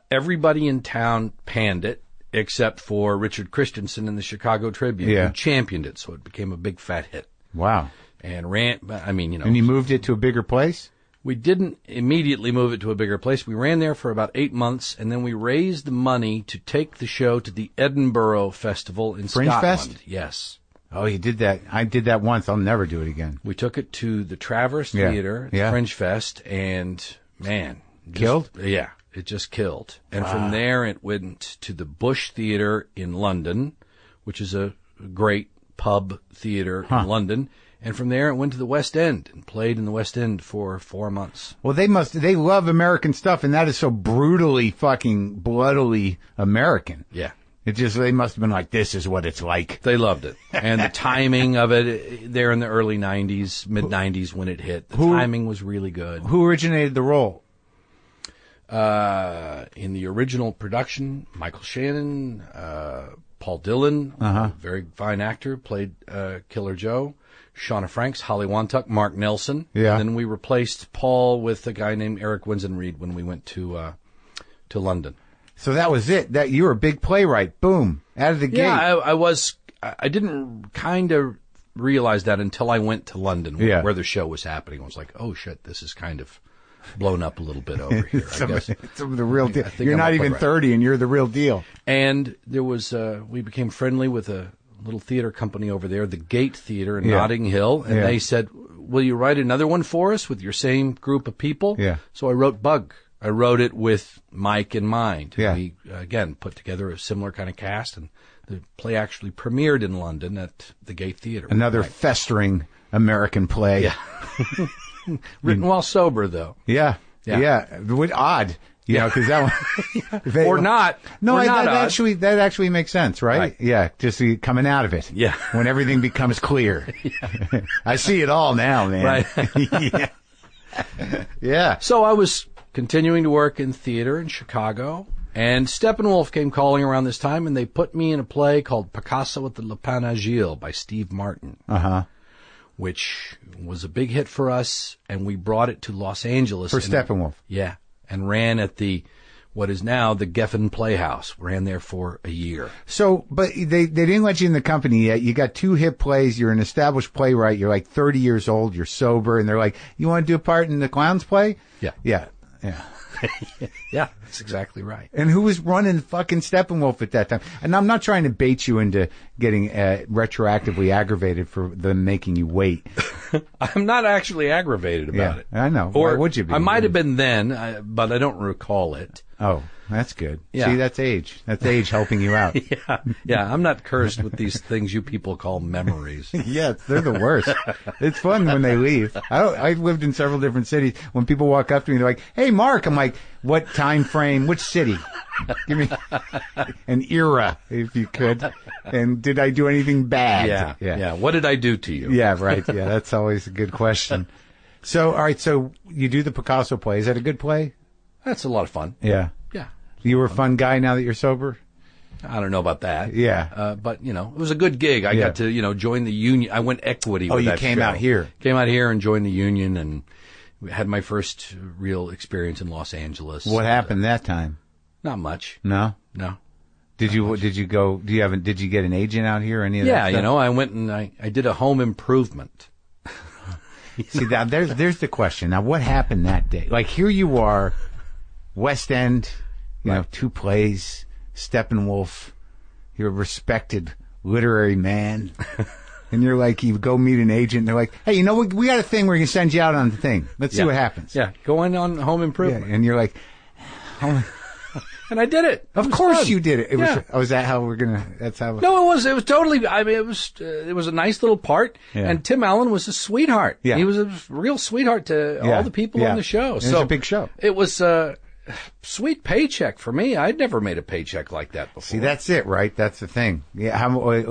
everybody in town panned it except for Richard Christensen in the Chicago Tribune, who championed it, so it became a big fat hit. Wow. And And you moved it to a bigger place? We didn't immediately move it to a bigger place. We ran there for about 8 months, and then we raised the money to take the show to the Edinburgh Festival in Fringe Scotland. Fest? Yes. Oh, you did that. I did that once. I'll never do it again. We took it to the Traverse Theater, the Fringe Fest, and, man. Killed? Yeah, it just killed. And from there, it went to the Bush Theater in London, which is a great pub theater in London. And from there, it went to the West End and played in the West End for 4 months. Well, they love American stuff, and that is so brutally fucking bloodily American. Yeah. They must have been like, this is what it's like. They loved it. And the timing of it, there in the early 90s, mid-90s when it hit, the timing was really good. Who originated the role? In the original production, Michael Shannon, Paul Dillon, a very fine actor, played Killer Joe. Shauna Franks, Holly Wantuck, Mark Nelson. Yeah. And then we replaced Paul with a guy named Eric Winsenreed when we went to London. So that was it. That you were a big playwright. Boom. Out of the gate. Yeah, I was. I didn't kind of realize that until I went to London where the show was happening. I was like, oh, shit, this is kind of blown up a little bit over here, I guess. It's the real deal. You're not even 30 and you're the real deal. And there was, we became friendly with a little theater company over there, the Gate Theater in Notting Hill. And they said, will you write another one for us with your same group of people? Yeah. So I wrote Bug. I wrote it with Mike in mind. Yeah. We, again, put together a similar kind of cast, and the play actually premiered in London at the Gate Theater. Another festering American play. Yeah. Written while sober, though. Yeah. Odd. You know, because that one... or not. No, or not that actually makes sense, right? Yeah, just coming out of it. Yeah. When everything becomes clear. I see it all now, man. Right. Yeah. So I was continuing to work in theater in Chicago, and Steppenwolf came calling around this time, and they put me in a play called Picasso at the Lapin Agile by Steve Martin, which was a big hit for us, and we brought it to Los Angeles. For Steppenwolf. Yeah, and ran at what is now the Geffen Playhouse. Ran there for a year. So, but they didn't let you in the company yet. You got 2 hit plays. You're an established playwright. You're like 30 years old. You're sober. And they're like, you want to do a part in the Clowns play? Yeah. Yeah. Yeah, that's exactly right. And who was running fucking Steppenwolf at that time? And I'm not trying to bait you into getting retroactively aggravated for them making you wait. I'm not actually aggravated about it. I know. Or why would you be? I might have been then, but I don't recall it. Oh, that's good. Yeah. See, that's age. That's age helping you out. Yeah. I'm not cursed with these things you people call memories. Yeah, they're the worst. It's fun when they leave. I lived in several different cities. When people walk up to me, they're like, "Hey, Mark." I'm like, "What time frame? Which city? Give me an era, if you could. And did I do anything bad?" Yeah. What did I do to you? Yeah, right. Yeah, that's always a good question. So, all right. So you do the Picasso play. Is that a good play? That's a lot of fun. Yeah. Yeah. You were a fun guy now that you're sober? I don't know about that. Yeah. But, it was a good gig. I got to, join the union. I went equity with that show. Oh, you came out here? Came out here and joined the union and had my first real experience in Los Angeles. What happened that time? Not much. No? No. Did you go, did you get an agent out here or any of that stuff? Yeah, I went and I did a home improvement. See, now there's the question. Now, what happened that day? Like, here you are, West End, right. 2 plays, Steppenwolf, you're a respected literary man, and you're like, you go meet an agent, and they're like, "Hey, we got a thing we're going to send you out on the thing. Let's see what happens." Yeah, going on home improvement. Yeah, and you're like, and I did it. Of course you did it. Is that how we're going to, that's how? No, it was totally, it was a nice little part. Yeah. And Tim Allen was a sweetheart. Yeah. He was a real sweetheart to all the people on the show. So it was a big show. It was a sweet paycheck for me. I'd never made a paycheck like that before. See, that's it, right? That's the thing. Yeah.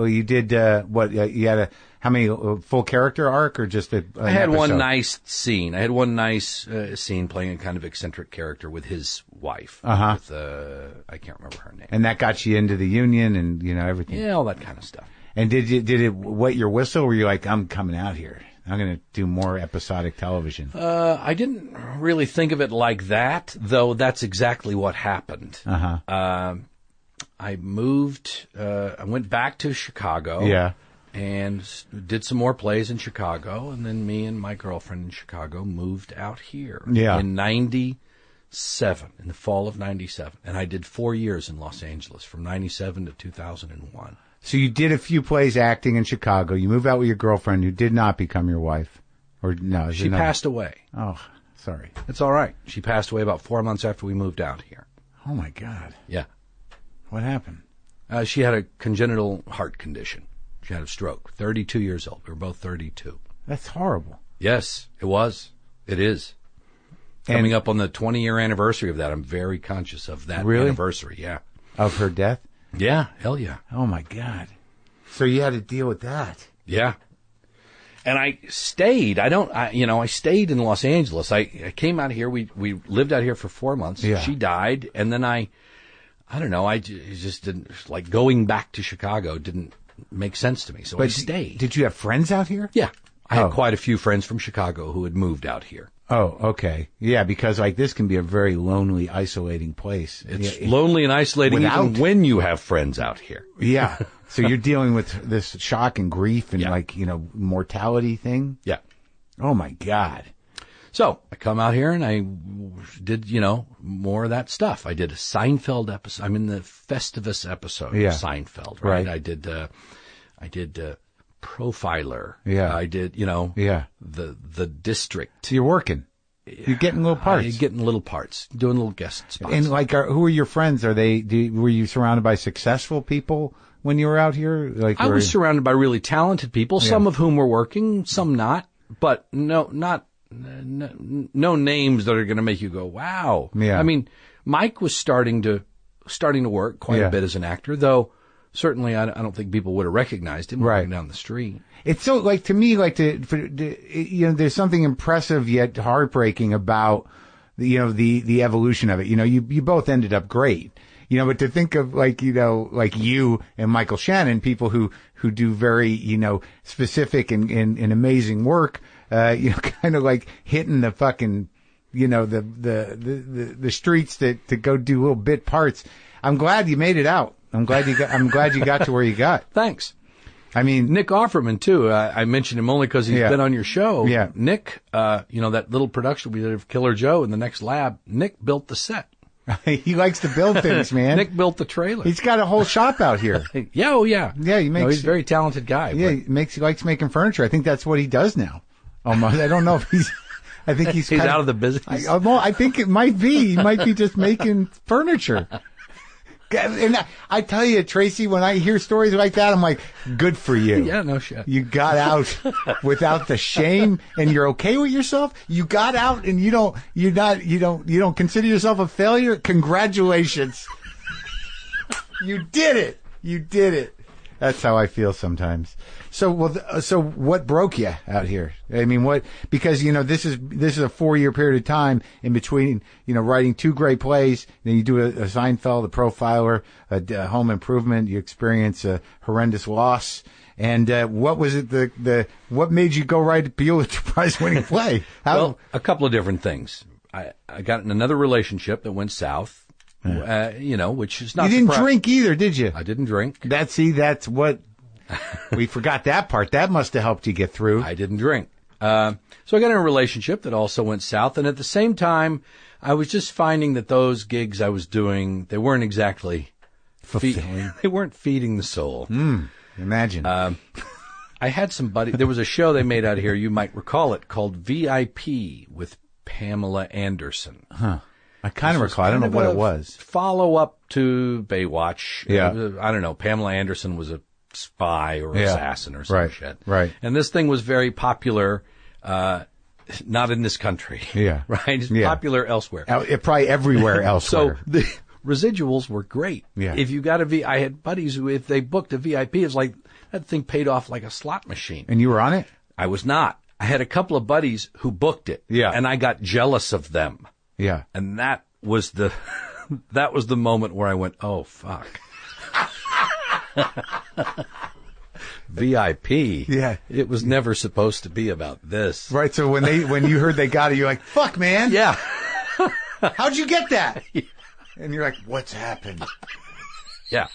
You did, you had how many, full character arc or just I had one nice scene. I had one nice scene playing a kind of eccentric character with his wife. Uh-huh. With, I can't remember her name. And that got you into the union and, everything. Yeah, all that kind of stuff. And did it wet your whistle? Or were you like, "I'm coming out here. I'm going to do more episodic television"? I didn't really think of it like that, though that's exactly what happened. Uh-huh. I moved, I went back to Chicago. Yeah. And did some more plays in Chicago, and then me and my girlfriend in Chicago moved out here in 97, in the fall of 97. And I did 4 years in Los Angeles, from 97 to 2001. So you did a few plays acting in Chicago. You moved out with your girlfriend, who did not become your wife. Or no? She passed away. Oh, sorry. It's all right. She passed away about 4 months after we moved out here. Oh, my God. Yeah. What happened? She had a congenital heart condition. She had a stroke. 32 years old. We were both 32. That's horrible. Yes, it was. It is. Coming up on the 20-year anniversary of that, I'm very conscious of that anniversary. Yeah. Of her death? Yeah. Hell yeah. Oh, my God. So you had to deal with that. Yeah. And I stayed. I stayed in Los Angeles. I came out here. We lived out here for 4 months. Yeah. She died. And then I don't know. I just didn't, like, going back to Chicago didn't make sense to me. So I stayed. Did you have friends out here? Yeah. I had quite a few friends from Chicago who had moved out here. Oh, okay. Yeah, because like this can be a very lonely, isolating place. It's lonely and isolating even when you have friends out here. Yeah. So you're dealing with this shock and grief and mortality thing? Yeah. Oh my God. So I come out here and I did, more of that stuff. I did a Seinfeld episode. I'm in the Festivus episode of Seinfeld, right? I did Profiler. Yeah. I did, the District. You're working. You're getting little parts. You're getting little parts, doing little guest spots. And who are your friends? Were you surrounded by successful people when you were out here? I was surrounded by really talented people, some of whom were working, some not, but no names that are going to make you go, wow. Yeah. I mean, Mike was starting to work quite a bit as an actor, though certainly I don't think people would have recognized him walking down the street. It's so, to me, there's something impressive yet heartbreaking about, the evolution of it. You both ended up great. But to think of you and Michael Shannon, people who do very, specific and amazing work, kind of like hitting the fucking, the streets to go do little bit parts. I'm glad you made it out. I'm glad you got to where you got. Thanks. I mean, Nick Offerman too. I mentioned him only because he's been on your show. Yeah. Nick, that little production we did of Killer Joe in the Next Lab. Nick built the set. He likes to build things, man. Nick built the trailer. He's got a whole shop out here. Yeah, oh yeah. Yeah, he's a very talented guy. Yeah, he likes making furniture. I think that's what he does now. Almost. I don't know if he's I think he's out of the business. I think it might be. He might be just making furniture. And I tell you, Tracy, when I hear stories like that, I'm like, good for you. Yeah, no shit. You got out without the shame, and you're okay with yourself. You got out, and you don't consider yourself a failure. Congratulations. You did it. You did it. That's how I feel sometimes. So, so what broke you out here? I mean, because, this is a 4-year period of time in between, writing 2 great plays. Then you do a Seinfeld, a Profiler, a Home Improvement. You experience a horrendous loss. And, what was it, what made you go write a Pulitzer Prize-winning play? Well, a couple of different things. I got in another relationship that went south. Which is not. You didn't drink either, did you? I didn't drink. That's what we forgot that part. That must have helped you get through. I didn't drink. So I got in a relationship that also went south, and at the same time, I was just finding that those gigs I was doing, they weren't exactly fulfilling. They weren't feeding the soul. Imagine. I had somebody. There was a show they made out here. You might recall it, called VIP with Pamela Anderson. Huh. I kind of recall. I don't know what it was. Follow-up to Baywatch. Yeah. I don't know. Pamela Anderson was a spy or assassin or some shit. Right. And this thing was very popular, not in this country. Yeah. Right? It's popular elsewhere. Probably everywhere elsewhere. So the residuals were great. Yeah. If you got I had buddies who, if they booked a VIP, it's like that thing paid off like a slot machine. And you were on it? I was not. I had a couple of buddies who booked it. Yeah. And I got jealous of them. Yeah. And that was the moment where I went, oh, fuck. VIP. Yeah. It was never supposed to be about this. Right. So when you heard they got it, you're like, fuck, man. Yeah. How'd you get that? And you're like, what's happened? Yeah.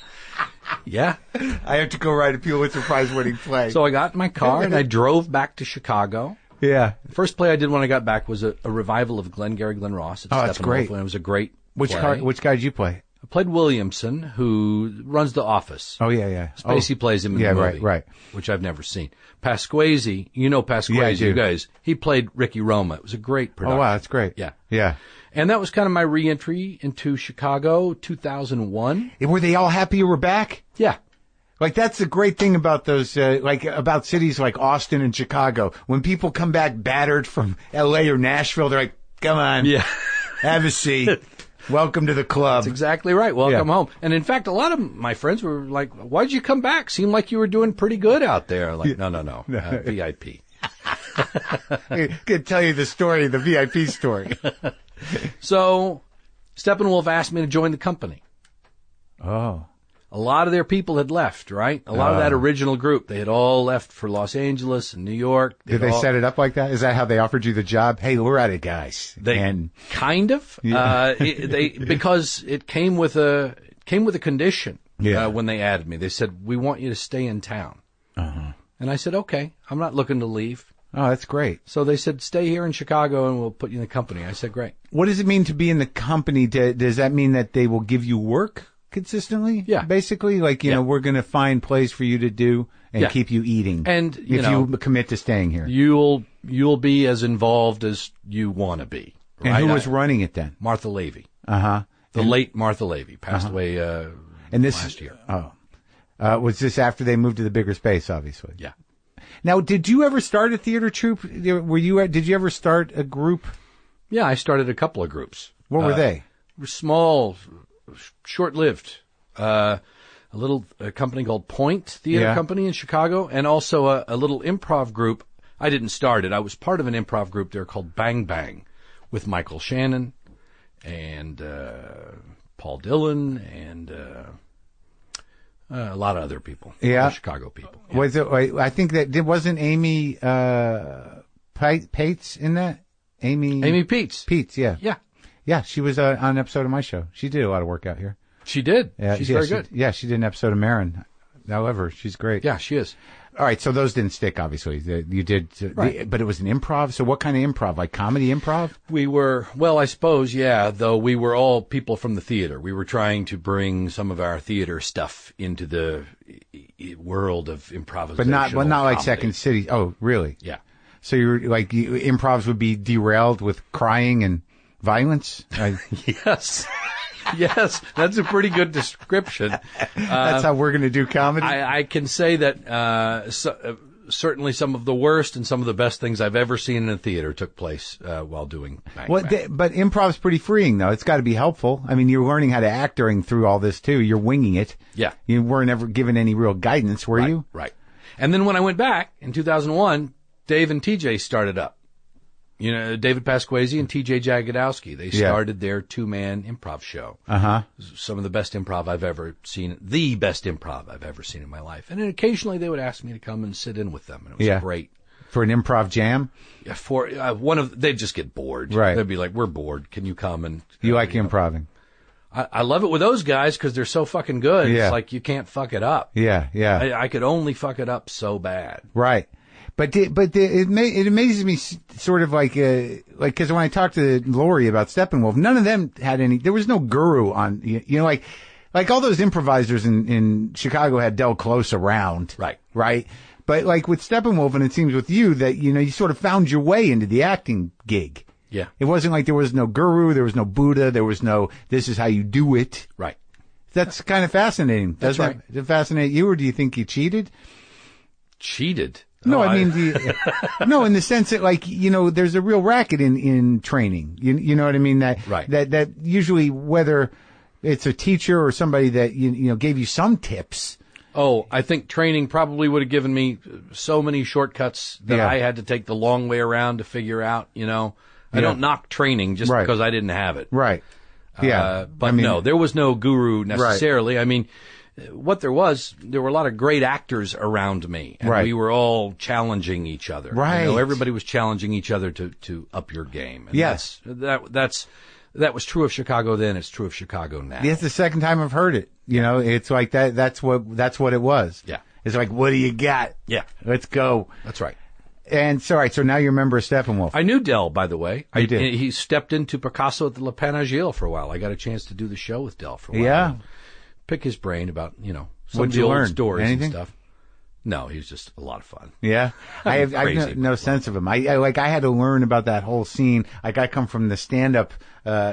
Yeah. I have to go write a Pulitzer Prize-winning play. So I got in my car and I drove back to Chicago. Yeah. The first play I did when I got back was a revival of Glengarry Glen Ross. That's great. And it was a great Which guy did you play? I played Williamson, who runs The Office. Oh, yeah. Spacey plays him in the movie. Right. Which I've never seen. Pasquazi, Pasquazi, you guys. He played Ricky Roma. It was a great production. Oh, wow, that's great. Yeah. Yeah. And that was kind of my re-entry into Chicago, 2001. Were they all happy you were back? Yeah. Like, that's the great thing about those, about cities like Austin and Chicago. When people come back battered from L.A. or Nashville, they're like, come on. Yeah. Have a seat. Welcome to the club. That's exactly right. Welcome home. And in fact, a lot of my friends were like, why'd you come back? Seemed like you were doing pretty good out there. Like, no. VIP. I could tell you the story, the VIP story. So, Steppenwolf asked me to join the company. Oh. A lot of their people had left, right? A lot of that original group, they had all left for Los Angeles and New York. Did they set it up like that? Is that how they offered you the job? Hey, we're at it, guys. Kind of. Yeah. Because it came with a condition. Yeah. When they added me, they said, we want you to stay in town. Uh-huh. And I said, okay, I'm not looking to leave. Oh, that's great. So they said, stay here in Chicago and we'll put you in the company. I said, great. What does it mean to be in the company? Does that mean that they will give you work consistently? Yeah. Basically, like, we're going to find plays for you to do and keep you eating. And, if you commit to staying here. You'll be as involved as you want to be. Right? And who was running it then? Martha Levy. Uh-huh. The late Martha Levy passed away last year. Oh. Was this after they moved to the bigger space, obviously? Yeah. Now, did you ever start a theater troupe? Did you ever start a group? Yeah, I started a couple of groups. What were they? Small, short-lived. A little company called Point Theater Company in Chicago, and also a little improv group. I didn't start it. I was part of an improv group there called Bang Bang with Michael Shannon and Paul Dillon and a lot of other people. Yeah. Chicago people. Yeah. Was it? I think that wasn't Amy Pates in that? Amy Peets. Peets, yeah. Yeah. Yeah, she was on an episode of my show. She did a lot of work out here. She did. Yeah, she's very good. She did an episode of Maron. However, she's great. Yeah, she is. All right, so those didn't stick, obviously. You did, right. But it was an improv. So what kind of improv? Like comedy improv? We were, well, I suppose, yeah, though we were all people from the theater. We were trying to bring some of our theater stuff into the world of improvisation. But not like comedy. Second City. Oh, really? Yeah. So you're like, improvs would be derailed with crying and violence? Yes. Yes, that's a pretty good description. That's how we're going to do comedy? I can say that certainly some of the worst and some of the best things I've ever seen in a theater took place while doing Bang Bang. But improv's pretty freeing, though. It's got to be helpful. I mean, you're learning how to act through all this, too. You're winging it. Yeah. You weren't ever given any real guidance, were you? Right. And then when I went back in 2001, Dave and TJ started up. You know, David Pasquesi and TJ Jagodowski. They started their 2-man improv show. Some of the best improv I've ever seen. The best improv I've ever seen in my life. And then occasionally they would ask me to come and sit in with them. And it was great. For an improv jam? Yeah, for they'd just get bored. Right. They'd be like, we're bored. Can you come? And you like improving? I love it with those guys because they're so fucking good. Yeah. It's like you can't fuck it up. Yeah, yeah. I could only fuck it up so bad. Right. But it amazes me sort of like because when I talked to Lori about Steppenwolf, none of them had there was no guru on, like all those improvisers in Chicago had Del Close around. Right. Right. But like with Steppenwolf, and it seems with you that, you sort of found your way into the acting gig. Yeah. It wasn't like there was no guru, there was no Buddha, there was no, this is how you do it. Right. That's kind of fascinating. Does that fascinate you, or do you think you cheated? Cheated? No, I mean, no, in the sense that, like, there's a real racket in training. You know what I mean? That usually, whether it's a teacher or somebody that, gave you some tips. Oh, I think training probably would have given me so many shortcuts that I had to take the long way around to figure out, I don't knock training just because I didn't have it. Right. Yeah. But no, there was no guru necessarily. Right. I mean, what there were a lot of great actors around me, and we were all challenging each other. Right. Everybody was challenging each other to up your game. And yes. That was true of Chicago then. It's true of Chicago now. It's the second time I've heard it. It's like that. That's what it was. Yeah. It's like, what do you got? Yeah. Let's go. That's right. And so now you're a member of Steppenwolf. I knew Del, by the way. You did. He stepped into Picasso at the Le Panagile for a while. I got a chance to do the show with Del for a while. Yeah. Pick his brain about, some What'd of the you old learn? stories Anything? and stuff. No, he was just a lot of fun. Yeah. I have no sense of him. I had to learn about that whole scene. Like, I come from the stand-up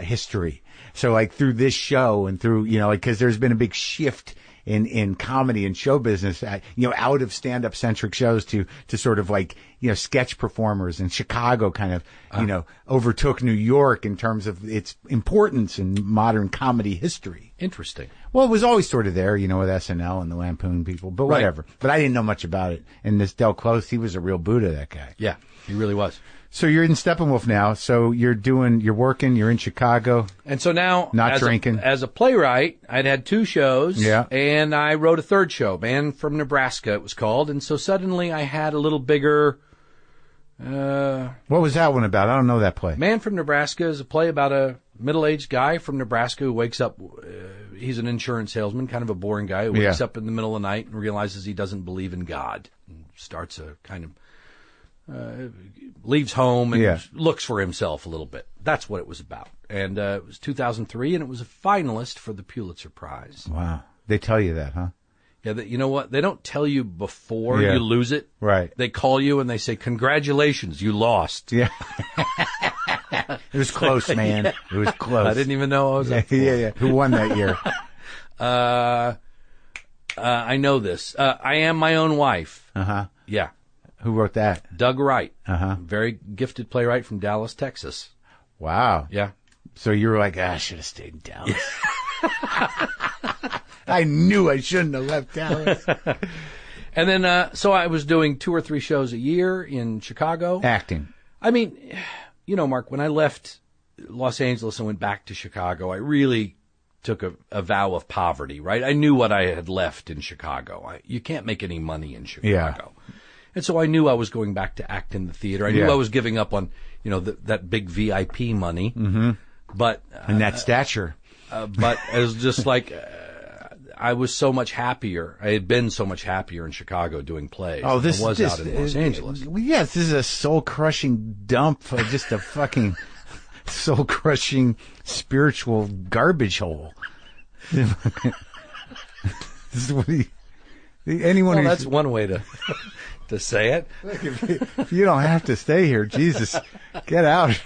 history. So, like, through this show and through, because there's been a big shift in comedy and show business, out of stand-up centric shows to sort of like, sketch performers, and Chicago kind of, overtook New York in terms of its importance in modern comedy history. Interesting. Well, it was always sort of there, with SNL and the Lampoon people, but whatever. But I didn't know much about it. And this Del Close, he was a real Buddha, that guy. Yeah, he really was. So you're in Steppenwolf now. So you're working, you're in Chicago. And so now, not drinking. As a playwright, I'd had 2 shows. Yeah. And I wrote a 3rd show, Man from Nebraska, it was called. And so suddenly I had a little bigger. What was that one about? I don't know that play. Man from Nebraska is a play about a middle-aged guy from Nebraska who wakes up. He's an insurance salesman, kind of a boring guy who wakes up in the middle of the night and realizes he doesn't believe in God. And starts a kind of. Leaves home and looks for himself a little bit. That's what it was about. And it was 2003, and it was a finalist for the Pulitzer Prize. Wow. They tell you that, huh? Yeah, you know what? They don't tell you before you lose it. Right. They call you and they say, congratulations, you lost. Yeah. It was close, man. It was close. I didn't even know I was up for. Yeah. Who won that year? I know this. I Am My Own Wife. Uh-huh. Yeah. Who wrote that? Doug Wright. Uh-huh. Very gifted playwright from Dallas, Texas. Wow. Yeah. So you were like, I should have stayed in Dallas. I knew I shouldn't have left Dallas. And then, so I was doing 2 or 3 shows a year in Chicago. Acting. I mean, Mark, when I left Los Angeles and went back to Chicago, I really took a vow of poverty, right? I knew what I had left in Chicago. You can't make any money in Chicago. Yeah. And so I knew I was going back to act in the theater. I knew I was giving up on, that big VIP money. Mm-hmm. But and that stature. But it was just like I was so much happier. I had been so much happier in Chicago doing plays. Oh, this than I was out in Los Angeles. Yes, this is a soul-crushing dump, just a fucking soul-crushing spiritual garbage hole. This is what anyone. Well, that's one way to to say it. Look, if you don't have to stay here, Jesus, get out.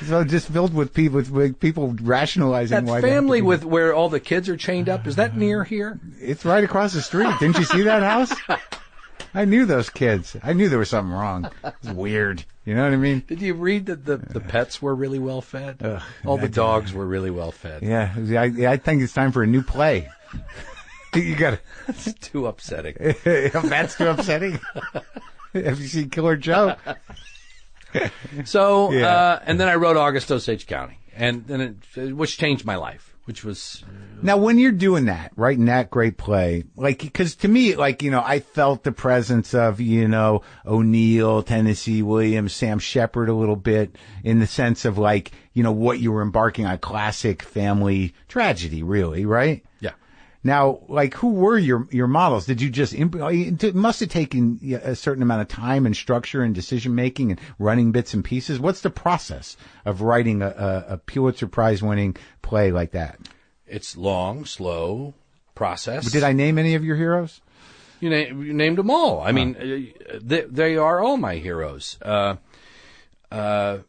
So just filled with people rationalizing that why family with where all the kids are chained up. Is that near here? It's right across the street. Didn't you see that house? I knew those kids. I knew there was something wrong. It's weird. You know what I mean? Did you read that the pets were really well fed? All the dogs were really well fed. Yeah, I think it's time for a new play. You got It's too upsetting. That's too upsetting. Have you seen Killer Joe? So, and then I wrote August Osage County, and then which changed my life, which was. Now, when you're doing that, writing that great play, like, because to me, like, I felt the presence of, O'Neill, Tennessee Williams, Sam Shepard a little bit in the sense of like, what you were embarking on, classic family tragedy, really, right? Yeah. Now, like, who were your models? Did you just, it must have taken a certain amount of time and structure and decision making and running bits and pieces. What's the process of writing a Pulitzer Prize-winning play like that? It's long, slow process. Did I name any of your heroes? You named them all. I mean, they are all my heroes. It's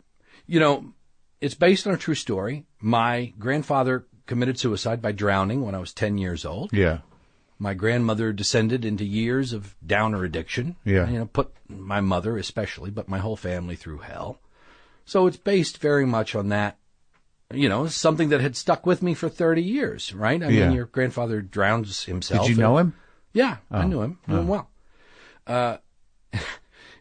based on a true story. My grandfather committed suicide by drowning when I was 10 years old. Yeah. My grandmother descended into years of downer addiction. Yeah. Put my mother especially, but my whole family through hell. So it's based very much on that, something that had stuck with me for 30 years, right? I mean, your grandfather drowns himself. Did you know him? Yeah, I knew him. Knew him well.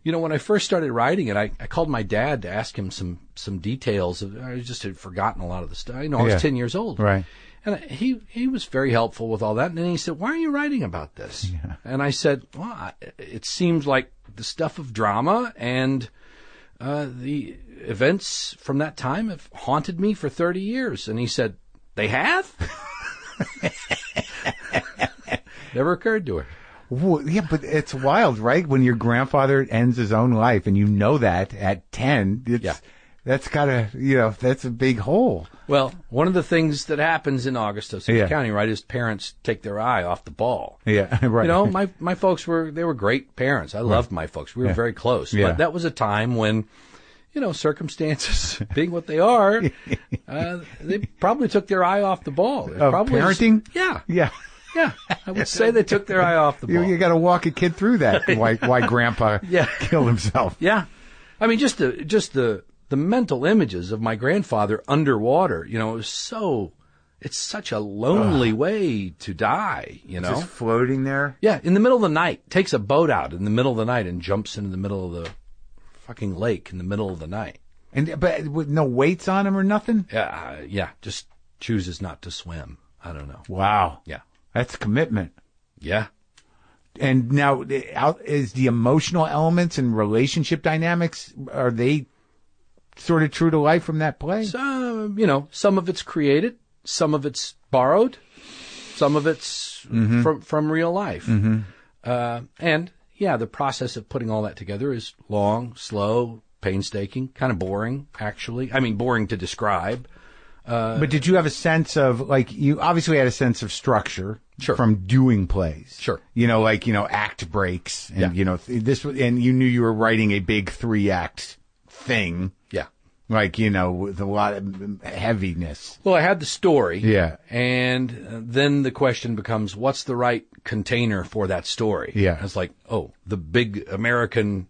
When I first started writing it, I called my dad to ask him some details. I just had forgotten a lot of the stuff. I was 10 years old. Right. And he was very helpful with all that. And then he said, "Why are you writing about this?" Yeah. And I said, "Well, it seems like the stuff of drama and the events from that time have haunted me for 30 years. And he said, "They have?" Never occurred to her. Well, yeah, but it's wild, right? When your grandfather ends his own life and you know that at 10, that's gotta, that's a big hole. Well, one of the things that happens in Augusta, Osage County, right, is parents take their eye off the ball. Yeah, right. My folks were great parents. I loved my folks. We were very close. Yeah. But that was a time when, circumstances being what they are, they probably took their eye off the ball. Parenting? Yeah. Yeah. Yeah, I would say they took their eye off the ball. You got to walk a kid through that. Why Grandpa killed himself? Yeah, I mean, just the mental images of my grandfather underwater. It's such a lonely way to die. Just floating there. Yeah, in the middle of the night, takes a boat out in the middle of the night and jumps into the middle of the fucking lake in the middle of the night. But with no weights on him or nothing. Yeah, just chooses not to swim. I don't know. Wow. Yeah. That's commitment. Yeah. And now, is the emotional elements and relationship dynamics, are they sort of true to life from that play? So, some of it's created, some of it's borrowed, some of it's from real life. Mm-hmm. And, the process of putting all that together is long, slow, painstaking, kind of boring, actually. I mean, boring to describe. But did you have a sense of, you obviously had a sense of structure from doing plays. Sure. Act breaks and, and you knew you were writing a big 3-act thing. Yeah. With a lot of heaviness. Well, I had the story. Yeah. And then the question becomes, what's the right container for that story? Yeah. It's like, the big American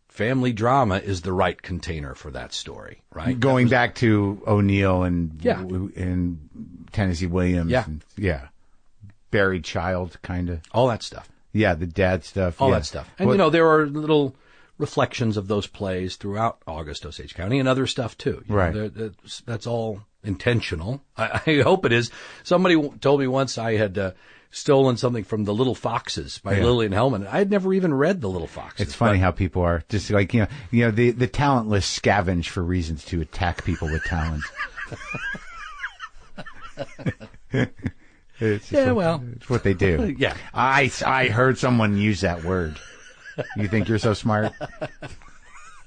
family drama is the right container for that story, right? Going back to O'Neill and Tennessee Williams. Yeah. And, buried child, kind of. All that stuff. Yeah, the dad stuff. All that stuff. And, there are little reflections of those plays throughout August Osage County and other stuff, too. Right. That's all intentional. I hope it is. Somebody told me once I had stolen something from The Little Foxes by Lillian Hellman. I had never even read The Little Foxes. It's funny how people are just the talentless scavenge for reasons to attack people with talent. It's what they do. Yeah. I heard someone use that word. You think you're so smart?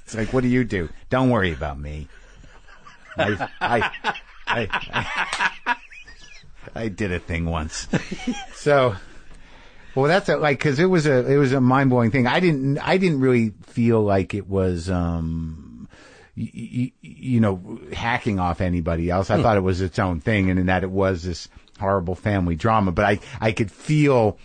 It's like, what do you do? Don't worry about me. I did a thing once. So, Well, that's because it was a mind blowing thing. I didn't really feel like it was hacking off anybody else. I thought it was its own thing, and in that it was this horrible family drama. But I could feel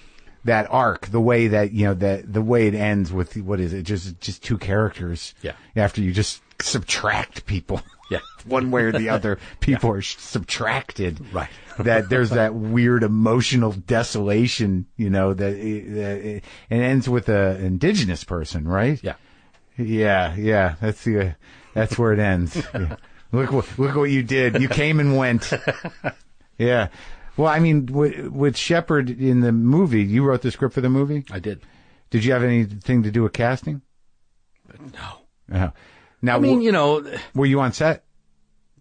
that arc, the way that the way it ends with what is it? Just two characters. Yeah. After you just subtract people. Yeah. One way or the other, people are subtracted. Right. That there's that weird emotional desolation, that it ends with an indigenous person, right? Yeah. Yeah. That's where it ends. Yeah. Look what you did. You came and went. Yeah. Well, I mean, with Shepard in the movie, you wrote the script for the movie? I did. Did you have anything to do with casting? No. Now, I mean, were you on set?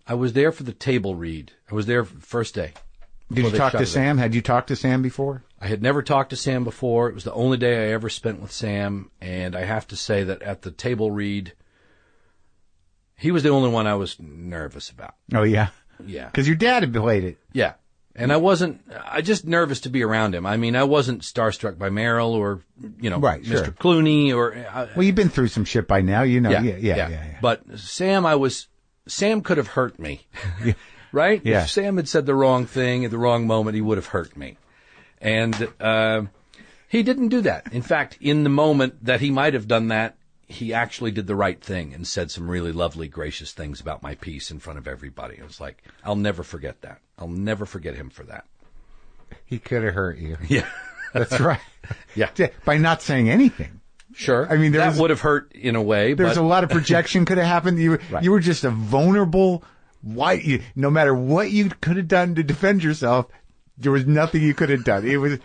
I was there for the table read. I was there first day. Did you talk to Sam? Had you talked to Sam before? I had never talked to Sam before. It was the only day I ever spent with Sam, and I have to say that at the table read, he was the only one I was nervous about. Oh, yeah? Yeah. Because your dad had played it. Yeah. And I just nervous to be around him. I mean, I wasn't starstruck by Meryl or, right, Mr. Sure. Clooney or... well, you've been through some shit by now, Yeah. But Sam could have hurt me, right? Yeah. If Sam had said the wrong thing at the wrong moment, he would have hurt me. And he didn't do that. In fact, in the moment that he might have done that, he actually did the right thing and said some really lovely, gracious things about my piece in front of everybody. I was like, I'll never forget that. I'll never forget him for that. He could have hurt you. Yeah. That's right. Yeah. By not saying anything. Sure. I mean, that would have hurt in a way. There's a lot of projection could have happened. You were just a vulnerable no matter what you could have done to defend yourself, there was nothing you could have done. And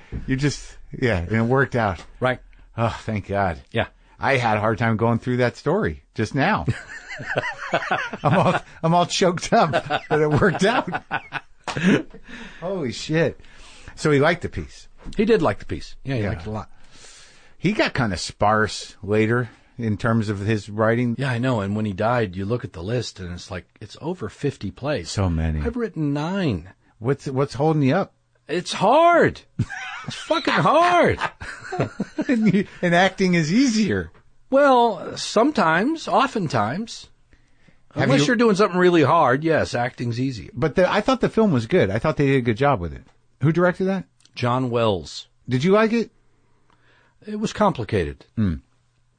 it worked out. Right. Oh, thank God. Yeah. I had a hard time going through that story just now. I'm all choked up, but it worked out. Holy shit. So he liked the piece. He did like the piece. Yeah, he liked it a lot. He got kind of sparse later in terms of his writing. Yeah, I know. And when he died, you look at the list and it's like, it's over 50 plays. So many. I've written 9. What's holding you up? It's hard. It's fucking hard. And acting is easier. Well, oftentimes. Unless you're doing something really hard, yes, acting's easier. But I thought the film was good. I thought they did a good job with it. Who directed that? John Wells. Did you like it? It was complicated. It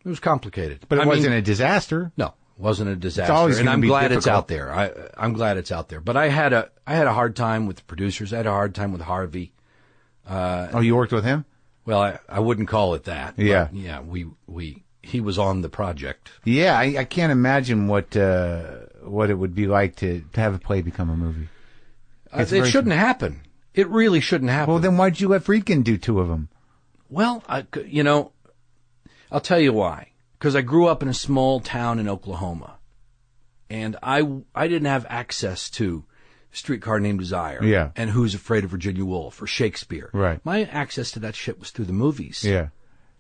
was complicated. But it wasn't a disaster. No, it wasn't a disaster. It's always and I'm glad difficult. It's out there. I'm glad it's out there. But I had a hard time with the producers. I had a hard time with Harvey. You worked with him? Well, I wouldn't call it that. Yeah. But yeah, he was on the project. Yeah, I can't imagine what it would be like to have a play become a movie. It shouldn't happen. It really shouldn't happen. Well, then why'd you let Friedkin do 2 of them? Well, I'll tell you why. Because I grew up in a small town in Oklahoma, and I didn't have access to Streetcar Named Desire, and Who's Afraid of Virginia Woolf, or Shakespeare. Right. My access to that shit was through the movies. Yeah.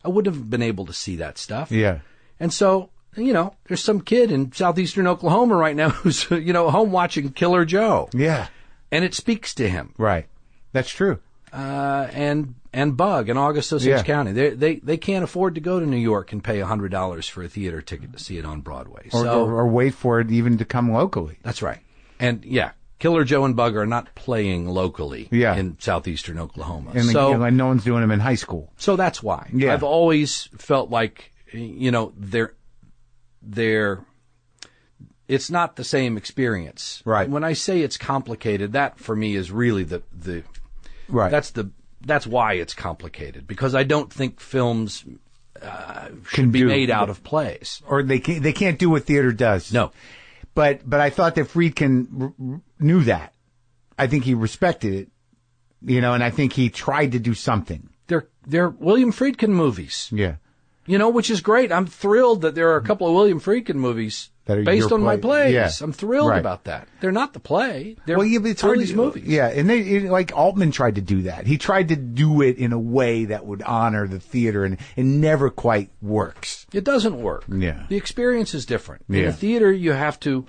I wouldn't have been able to see that stuff. Yeah. And so, there's some kid in southeastern Oklahoma right now who's, home watching Killer Joe. Yeah. And it speaks to him. Right. That's true. And Bug in August Osage County. They can't afford to go to New York and pay $100 for a theater ticket to see it on Broadway. Or wait for it even to come locally. That's right. And Killer Joe and Bug are not playing locally in southeastern Oklahoma. And and no one's doing them in high school. So that's why. Yeah. I've always felt like, it's not the same experience. Right. When I say it's complicated, that for me is really the right. That's why it's complicated, because I don't think films should be made out of plays. Or they can't do what theater does. No. But I thought that Friedkin knew that. I think he respected it, and I think he tried to do something. They're William Friedkin movies. Yeah. Which is great. I'm thrilled that there are a couple of William Friedkin movies based on my plays. Yeah. I'm thrilled about that. They're not the play. They're it's hard these movies. Yeah, and like Altman tried to do that. He tried to do it in a way that would honor the theater, and it never quite works. It doesn't work. Yeah. The experience is different. In Yeah. the theater, you have to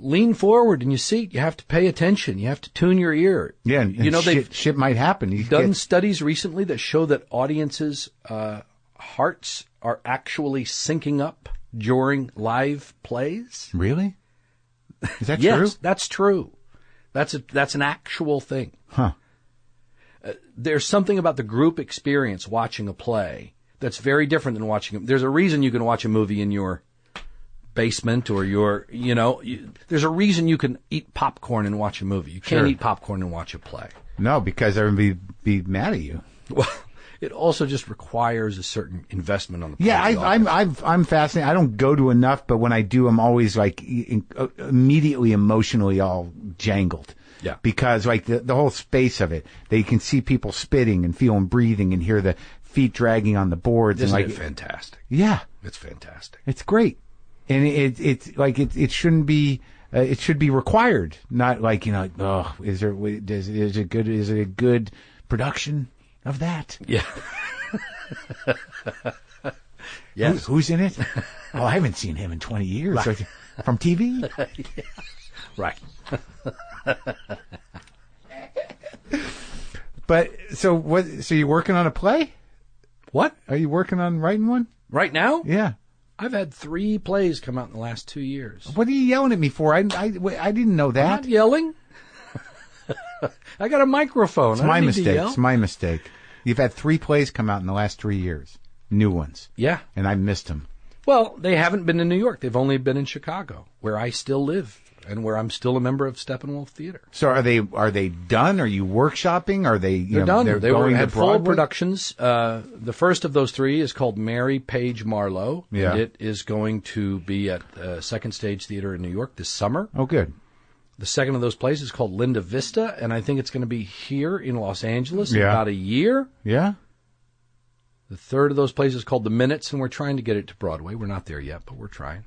lean forward in your seat. You have to pay attention. You have to tune your ear. Yeah, and shit might happen. You've done studies recently that show that audiences' hearts are actually syncing up during live plays. Really? Is that true? Yes, that's true. That's an actual thing. Huh. There's something about the group experience watching a play that's very different than watching. There's a reason you can watch a movie in your basement or there's a reason you can eat popcorn and watch a movie. You can't eat popcorn and watch a play. No, because everybody be mad at you. Well, it also just requires a certain investment on the part Yeah, of the I'm fascinated. I don't go to enough, but when I do, I'm always like immediately emotionally all jangled. Yeah. Because like the whole space of it, they can see people spitting and feel them breathing and hear the feet dragging on the boards. Isn't and it fantastic? Yeah. It's fantastic. It's great. And it's like it shouldn't be. It should be required, not like is it a good production of that? Yeah. Yes. Who's in it? Oh, I haven't seen him in 20 years. Right. From TV. Yeah. Right. But so what? So you're working on a play? What? Are you working on writing one right now? Yeah. I've had 3 plays come out in the last 2 years. What are you yelling at me for? I didn't know that. I'm not yelling. I got a microphone. It's my mistake. It's my mistake. You've had 3 plays come out in the last 3 years. New ones. Yeah. And I missed them. Well, they haven't been in New York. They've only been in Chicago, where I still live and where I'm still a member of Steppenwolf Theater. So are they done? Are you workshopping? Are they? They're done. They had full Broadway? productions. The first of those 3 is called Mary Page Marlowe. Yeah. And it is going to be at Second Stage Theater in New York this summer. Oh, good. The second of those plays is called Linda Vista, and I think it's going to be here in Los Angeles in Yeah. about a year. Yeah. The third of those plays is called The Minutes, and we're trying to get it to Broadway. We're not there yet, but we're trying.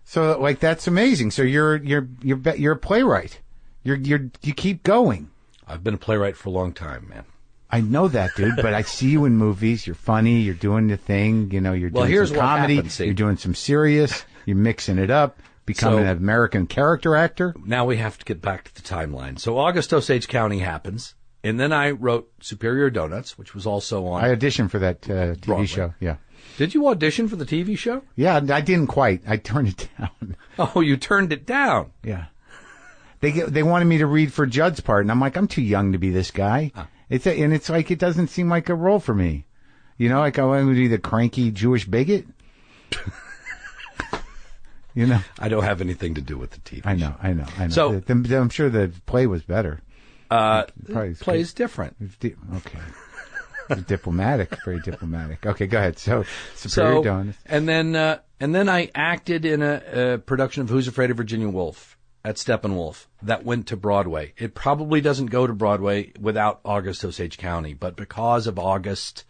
So like that's amazing. So you're a playwright. You keep going. I've been a playwright for a long time, man. I know that, dude. But I see you in movies. You're funny. You're doing the thing. You're doing here's some what comedy. happens, see. You're doing some serious. You're mixing it up. Becoming an American character actor. Now we have to get back to the timeline. So August Osage County happens, and then I wrote Superior Donuts, which was also on. I auditioned for that TV Broadway. show. Yeah. Did you audition for the TV show? Yeah, I didn't quite. I turned it down. Oh, you turned it down. Yeah. They wanted me to read for Judd's part, and I'm like, I'm too young to be this guy. Oh. It's like it doesn't seem like a role for me. Like I want to be the cranky Jewish bigot. I don't have anything to do with the TV show. I know. So I'm sure the play was better. The play's different. Okay. Diplomatic, very diplomatic. Okay, go ahead. So Superior Donuts. And then I acted in a production of Who's Afraid of Virginia Woolf at Steppenwolf that went to Broadway. It probably doesn't go to Broadway without August Osage County, but because of August,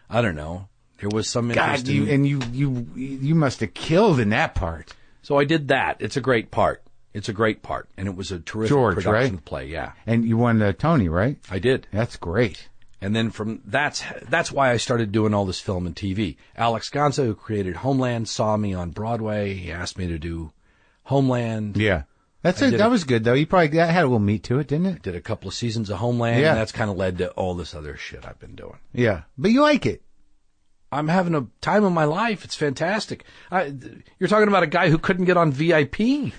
I don't know. There was some interest. God, you must have killed in that part. So I did that. It's a great part. And it was a terrific production play. Yeah. And you won the Tony, right? I did. That's great. And then that's why I started doing all this film and TV. Alex Gonza, who created Homeland, saw me on Broadway. He asked me to do Homeland. Yeah. That was good, though. You probably that had a little meat to it, didn't it? Did a couple of seasons of Homeland. Yeah. And that's kind of led to all this other shit I've been doing. Yeah. But you like it. I'm having a time of my life. It's fantastic. You're talking about a guy who couldn't get on VIP.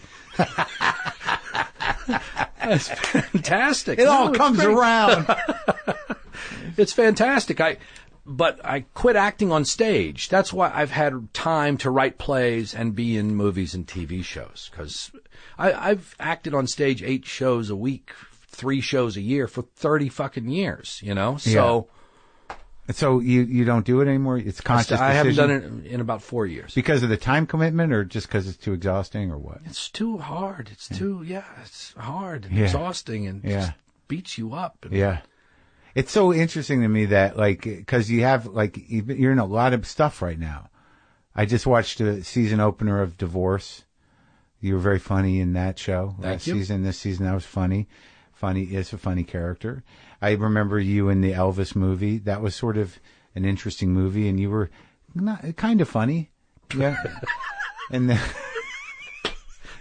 That's fantastic. It all comes around. It's fantastic. But I quit acting on stage. That's why I've had time to write plays and be in movies and TV shows. Because I've acted on stage 8 shows a week, 3 shows a year for 30 fucking years, So... So you don't do it anymore? It's conscious I haven't decision? done it in about 4 years. Because of the time commitment or just because it's too exhausting or what? It's too hard. It's hard and exhausting and just beats you up. Yeah. It's so interesting to me that, because you have, you're in a lot of stuff right now. I just watched the season opener of Divorce. You were very funny in that show. Thank you. This season, that was funny. Funny is a funny character. I remember you in the Elvis movie. That was sort of an interesting movie, and you were kind of funny. Yeah. And then,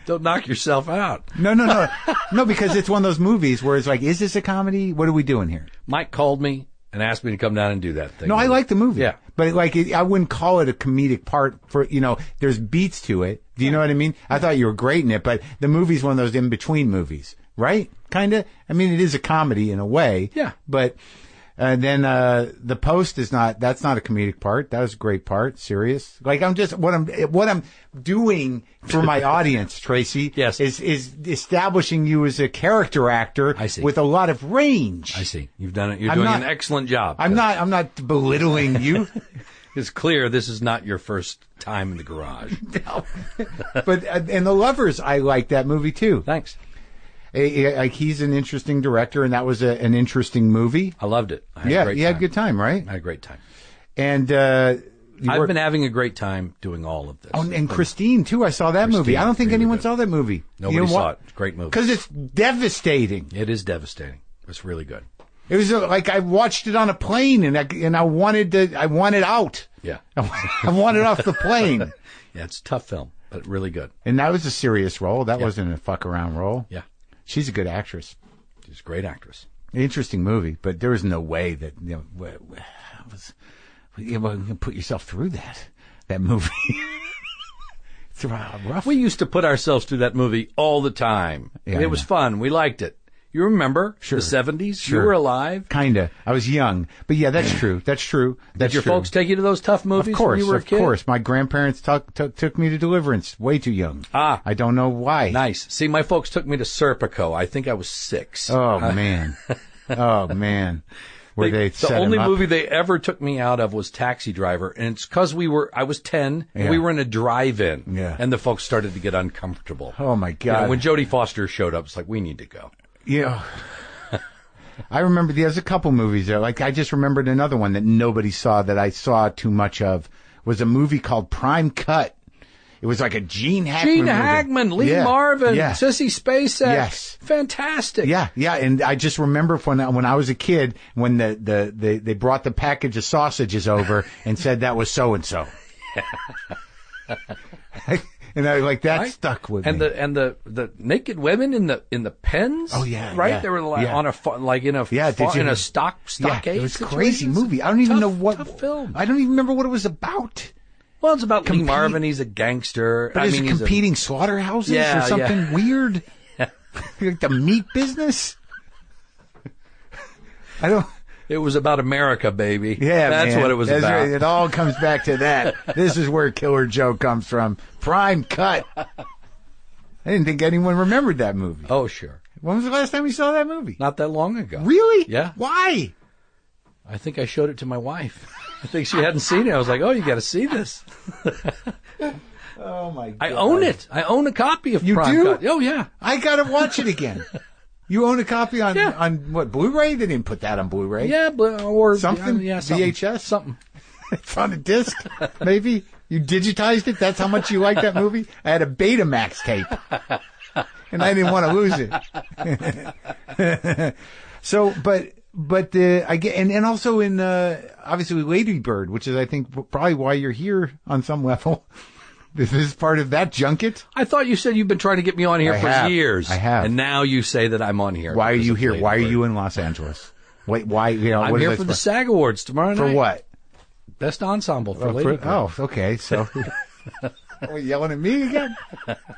Don't knock yourself out. No. No, because it's one of those movies where it's like, is this a comedy? What are we doing here? Mike called me and asked me to come down and do that thing. No, I like the movie. Yeah. But I wouldn't call it a comedic part for, there's beats to it. Do you know what I mean? I thought you were great in it, but the movie's one of those in-between movies, right? Kind of. I mean, it is a comedy in a way. Yeah. But then The Post that's not a comedic part. That was a great part. Serious. Like, what I'm doing for my audience, Tracy, yes, is establishing you as a character actor with a lot of range. I see. You've done it. You're doing an excellent job. I'm not belittling you. It's clear this is not your first time in the garage. No. But and The Lovers, I like that movie too. Thanks. Like, he's an interesting director, and that was an interesting movie. I loved it. You had a good time, right? I had a great time. And I've been having a great time doing all of this. Oh, and Christine too. I saw that movie. I don't think anyone saw that movie. Nobody saw it. It's a great movie because it's devastating. It is devastating. It's really good. It was like I watched it on a plane, and I wanted out. Yeah, I wanted off the plane. Yeah, it's a tough film, but really good. And that was a serious role. That wasn't a fuck around role. Yeah. She's a good actress. She's a great actress. Interesting movie, but there was no way that you can put yourself through that movie. It's rough. We used to put ourselves through that movie all the time. Yeah, it was fun. We liked it. You remember the 70s? Sure. You were alive? Kinda. I was young. But yeah, that's true. That's true. Did your folks take you to those tough movies when you were a kid? Of course. My grandparents took me to Deliverance way too young. I don't know why. Nice. See, my folks took me to Serpico. I think I was 6. Oh, man. Oh, man. The only movie they ever took me out of was Taxi Driver, and it's because I was 10, and we were in a drive-in, and the folks started to get uncomfortable. Oh, my God. When Jodie Foster showed up, it's like, we need to go. Yeah. I remember there's a couple movies there. Like, I just remembered another one that nobody saw that I saw too much of. Was a movie called Prime Cut. It was like a Gene Hackman movie. Lee Marvin, Sissy Spacek. Yes. Fantastic. Yeah. And I just remember when I was a kid, when they brought the package of sausages over and said that was so-and-so. And I like that stuck with me. And the naked women in the pens. Oh yeah, right. Yeah, they were in a stockade. It was a crazy movie. I don't even know what tough film. I don't even remember what it was about. Well, it's about Lee Marvin. He's a gangster. But he's competing slaughterhouses or something weird. Like the meat business. It was about America, baby. Yeah, that's what it was about. Right. It all comes back to that. This is where Killer Joe comes from. Prime Cut. I didn't think anyone remembered that movie. Oh, sure. When was the last time you saw that movie? Not that long ago. Really? Yeah. Why? I think I showed it to my wife. I think she hadn't seen it. I was like, oh, you got to see this. Oh, my God. I own it. I own a copy of Prime Cut. Oh, yeah. I got to watch it again. You own a copy on what, Blu-ray? They didn't put that on Blu-ray. Yeah, or something. VHS, something. It's on a disc, maybe. You digitized it. That's how much you like that movie. I had a Betamax tape, and I didn't want to lose it. So, but I get, and also in obviously Lady Bird, which is I think probably why you're here on some level. This is part of that junket? I thought you said you've been trying to get me on here for years. I have. And now you say that I'm on here. Why are you here? Why are you in Los Angeles? Wait, why? I'm here for the SAG Awards tomorrow night. For what? Best ensemble for Lady Bird. Oh, okay. So, are you yelling at me again?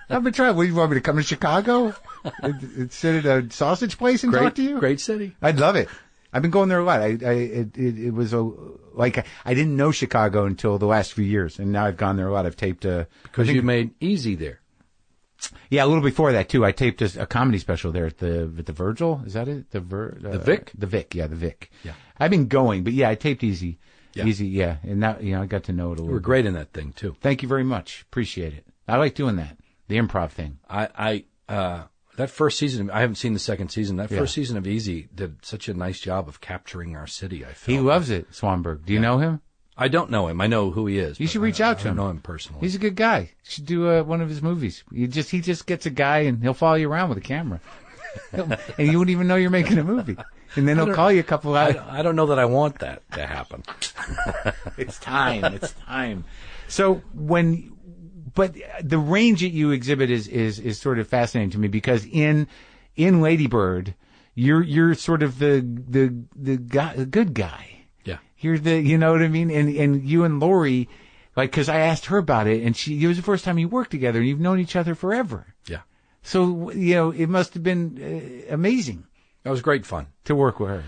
I've been trying. What, you want me to come to Chicago and sit at a sausage place and talk to you? Great city. I'd love it. I've been going there a lot. It was I didn't know Chicago until the last few years, and now I've gone there a lot. I've taped because you made Easy there. Yeah, a little before that too. I taped a comedy special there at the Virgil. Is that it? The Vic. The Vic. Yeah, the Vic. Yeah. I've been going, but yeah, I taped Easy. Yeah. Easy. Yeah, and now I got to know it a little. You were great in that thing too. Thank you very much. Appreciate it. I like doing that. The improv thing. That first season, I haven't seen the second season. That first season of Easy did such a nice job of capturing our city, I felt. He loves it, Swanberg. Do you know him? I don't know him. I know who he is. You should reach out to him. I don't know him personally. He's a good guy. You should do one of his movies. He just gets a guy and he'll follow you around with a camera. And you wouldn't even know you're making a movie. And then he'll call you a couple hours. I don't know that I want that to happen. It's time. It's time. So but the range that you exhibit is sort of fascinating to me, because in Lady Bird, you're sort of the good guy. Yeah. You're you know what I mean? And you and Lori, like, cause I asked her about it, and it was the first time you worked together, and you've known each other forever. Yeah. So, it must have been amazing. That was great fun to work with her.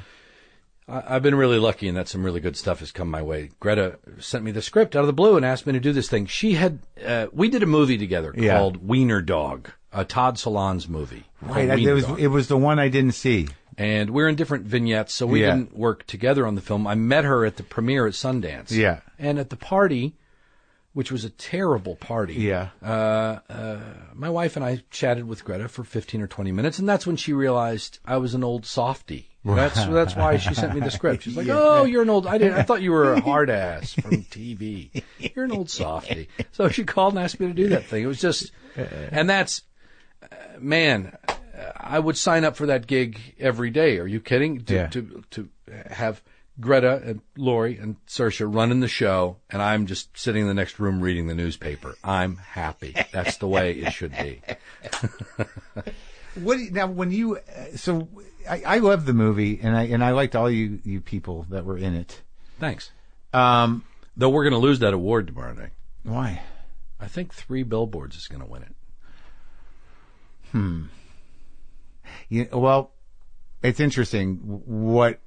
I've been really lucky in that some really good stuff has come my way. Greta sent me the script out of the blue and asked me to do this thing. We did a movie together called Wiener Dog, a Todd Solondz movie. Right, it was the one I didn't see. And we're in different vignettes, so we didn't work together on the film. I met her at the premiere at Sundance. Yeah. And at the party, which was a terrible party, my wife and I chatted with Greta for 15 or 20 minutes, and that's when she realized I was an old softie. That's why she sent me the script. She's like, "Oh, you're an old. I thought you were a hard ass from TV. You're an old softie." So she called and asked me to do that thing. It was just, and that's, man, I would sign up for that gig every day. Are you kidding? To have Greta and Lori and Saoirse running the show, and I'm just sitting in the next room reading the newspaper. I'm happy. That's the way it should be. I love the movie, and I liked all you people that were in it. Thanks. Though we're going to lose that award tomorrow night. Why? I think 3 Billboards is going to win it. Yeah, well, it's interesting. What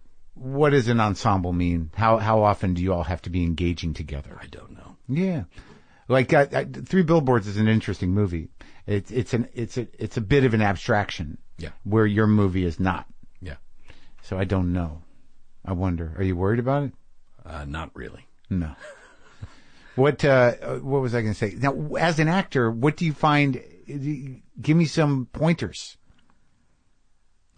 does an ensemble mean? How often do you all have to be engaging together? I don't know. Yeah, like 3 Billboards is an interesting movie. It's a bit of an abstraction. Yeah. Where your movie is not. Yeah. So I don't know. I wonder. Are you worried about it? Not really. No. What was I going to say? Now, as an actor, what do you find? Give me some pointers.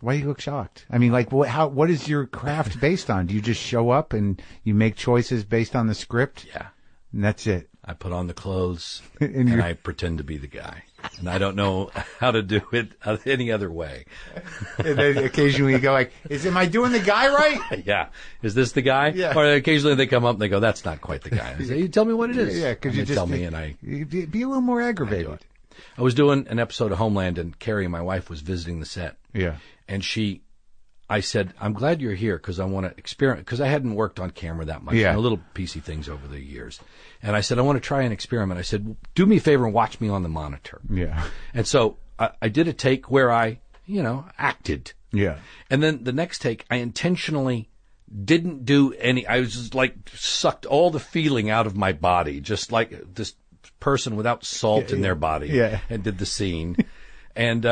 Why do you look shocked? I mean, like, what is your craft based on? Do you just show up and you make choices based on the script? Yeah. And that's it. I put on the clothes and I pretend to be the guy. And I don't know how to do it any other way. And then occasionally you go like, am I doing the guy right? Yeah. Is this the guy? Yeah. Or occasionally they come up and they go, that's not quite the guy. I say, you tell me what it is. Yeah, because you just tell me and I be a little more aggravated. I was doing an episode of Homeland and Carrie, my wife, was visiting the set. Yeah. And I said, I'm glad you're here because I want to experiment, because I hadn't worked on camera that much, little piecey things over the years. And I said, I want to try an experiment. I said, do me a favor and watch me on the monitor. Yeah. And so I did a take where I, acted. Yeah. And then the next take, I intentionally didn't do I was just like sucked all the feeling out of my body, just like this person without salt in their body, and did the scene. And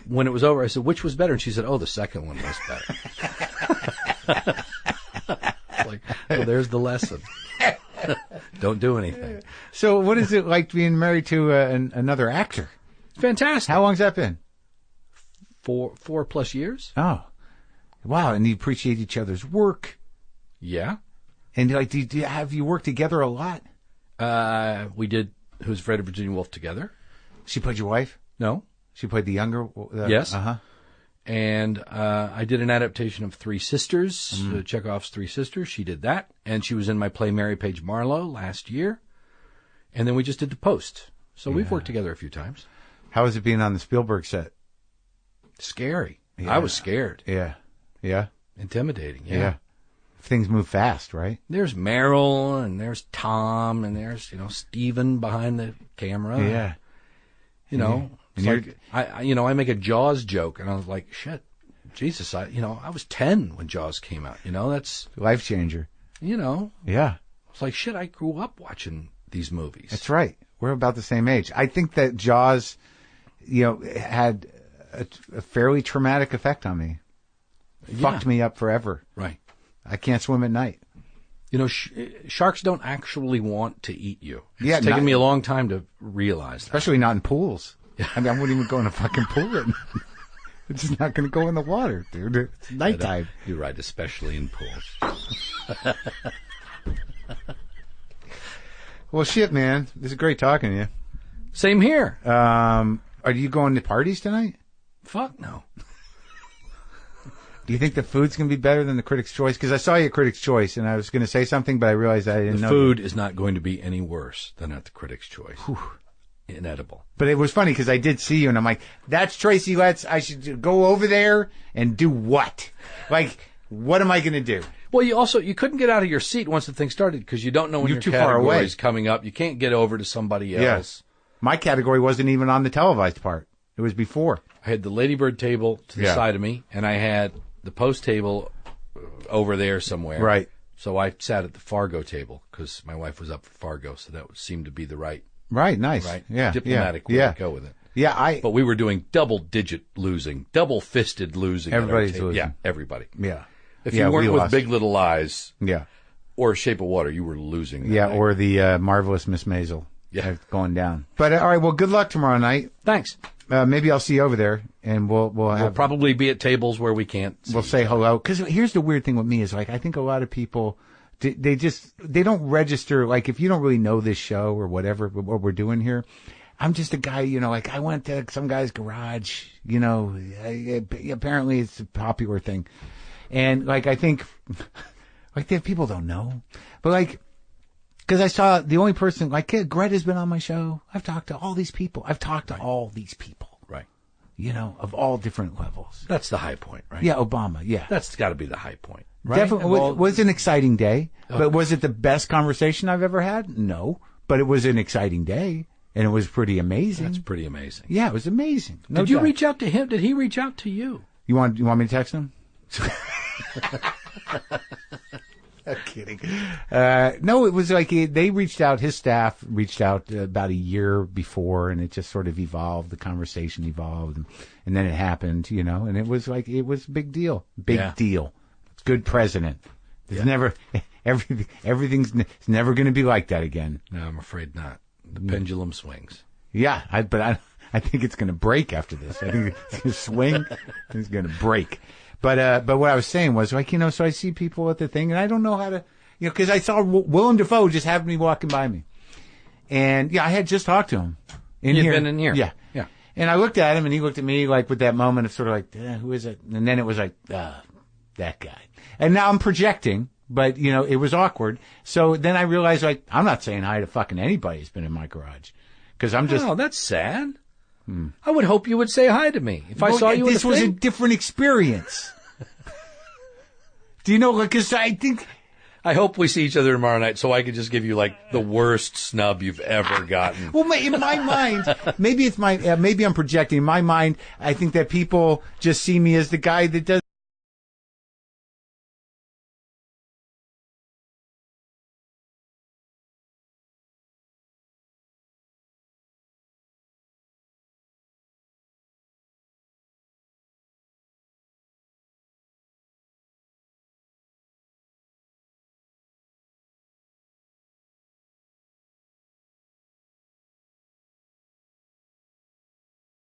when it was over, I said, which was better? And she said, the second one was better. Like, well, there's the lesson. Don't do anything. So what is it like being married to another actor? Fantastic. How long's that been? 4+ years. Oh, wow. And you appreciate each other's work. Yeah. And like, have you worked together a lot? We did Who's Afraid of Virginia Woolf together. She played your wife? No. She played the younger? Yes. Uh-huh. And I did an adaptation of Three Sisters, Chekhov's Three Sisters. She did that. And she was in my play Mary Page Marlowe last year. And then we just did The Post. So we've worked together a few times. How was it being on the Spielberg set? Scary. Yeah. I was scared. Yeah. Yeah. Intimidating. Yeah. Things move fast, right? There's Meryl and there's Tom and there's, Steven behind the camera. Yeah. It's like, I make a Jaws joke, and I was like, shit, Jesus, I was 10 when Jaws came out, that's... Life changer. Yeah. It's like, shit, I grew up watching these movies. That's right. We're about the same age. I think that Jaws, had a fairly traumatic effect on me. Fucked me up forever. Right. I can't swim at night. Sharks don't actually want to eat you. It's taken me a long time to realize that. Especially not in pools. I mean, I wouldn't even go in a fucking pool right now. It's just not going to go in the water, dude. It's nighttime. You're right, especially in pools. Well, shit, man. This is great talking to you. Same here. Are you going to parties tonight? Fuck no. Do you think the food's going to be better than the Critics' Choice? Because I saw you at Critics' Choice, and I was going to say something, but I realized I didn't know. The food is not going to be any worse than at the Critics' Choice. Whew. inedible. But it was funny because I did see you, and I'm like, that's Tracy Letts. I should go over there and do what? Like, what am I going to do? Well, you couldn't get out of your seat once the thing started because you don't know when your category is coming up. You can't get over to somebody else. Yes. My category wasn't even on the televised part. It was before. I had the Ladybird table to the side of me, and I had the Post table over there somewhere. Right. So I sat at the Fargo table because my wife was up for Fargo, so that seemed to be the right. Right, nice. Right, yeah, diplomatic way to go with it. Yeah, But we were doing double-digit losing, double-fisted losing. Everybody's losing. Yeah, everybody. Yeah. If you weren't with Big Little Lies, or Shape of Water, you were losing. Yeah, or the Marvelous Miss Maisel. Yeah, going down. But all right, well, good luck tomorrow night. Thanks. Maybe I'll see you over there, and we'll probably be at tables where we can't. We'll say hello. Because here's the weird thing with me is like I think a lot of people. They don't register, like, if you don't really know this show or whatever, what we're doing here, I'm just a guy, like, I went to some guy's garage, apparently it's a popular thing. And, like, I think, like, people don't know. But, like, because I saw the only person, like, Greta's been on my show. I've talked to all these people. Right. Of all different levels. That's the high point, right? Yeah, Obama, yeah. That's got to be the high point. Right? Definitely. It was an exciting day. Okay. But was it the best conversation I've ever had? No. But it was an exciting day, and it was pretty amazing. That's pretty amazing. Yeah, it was amazing. No Did you reach out to him? Did he reach out to you? You want me to text him? I'm kidding. No, it was like they reached out. His staff reached out about a year before, and it just sort of evolved. The conversation evolved, and then it happened, and it was like it was a big deal. Big deal. It's good president. It's never everything's never going to be like that again. No, I'm afraid not. The pendulum swings. Yeah, I think it's going to break after this. I think it's going to swing. It's going to break. But what I was saying was like, so I see people at the thing and I don't know how to, because I saw Willem Dafoe just having me walking by me. And I had just talked to him You'd been in here. Yeah. Yeah. And I looked at him and he looked at me like with that moment of sort of like, who is it? And then it was like, that guy. And now I'm projecting, but it was awkward. So then I realized like, I'm not saying hi to fucking anybody who's been in my garage. Cause I'm just. Oh, that's sad. I would hope you would say hi to me if I saw you. This was a different experience. Do you know? Because I think. I hope we see each other tomorrow night, so I could just give you like the worst snub you've ever gotten. Well, in my mind, maybe I'm projecting. In my mind, I think that people just see me as the guy that does.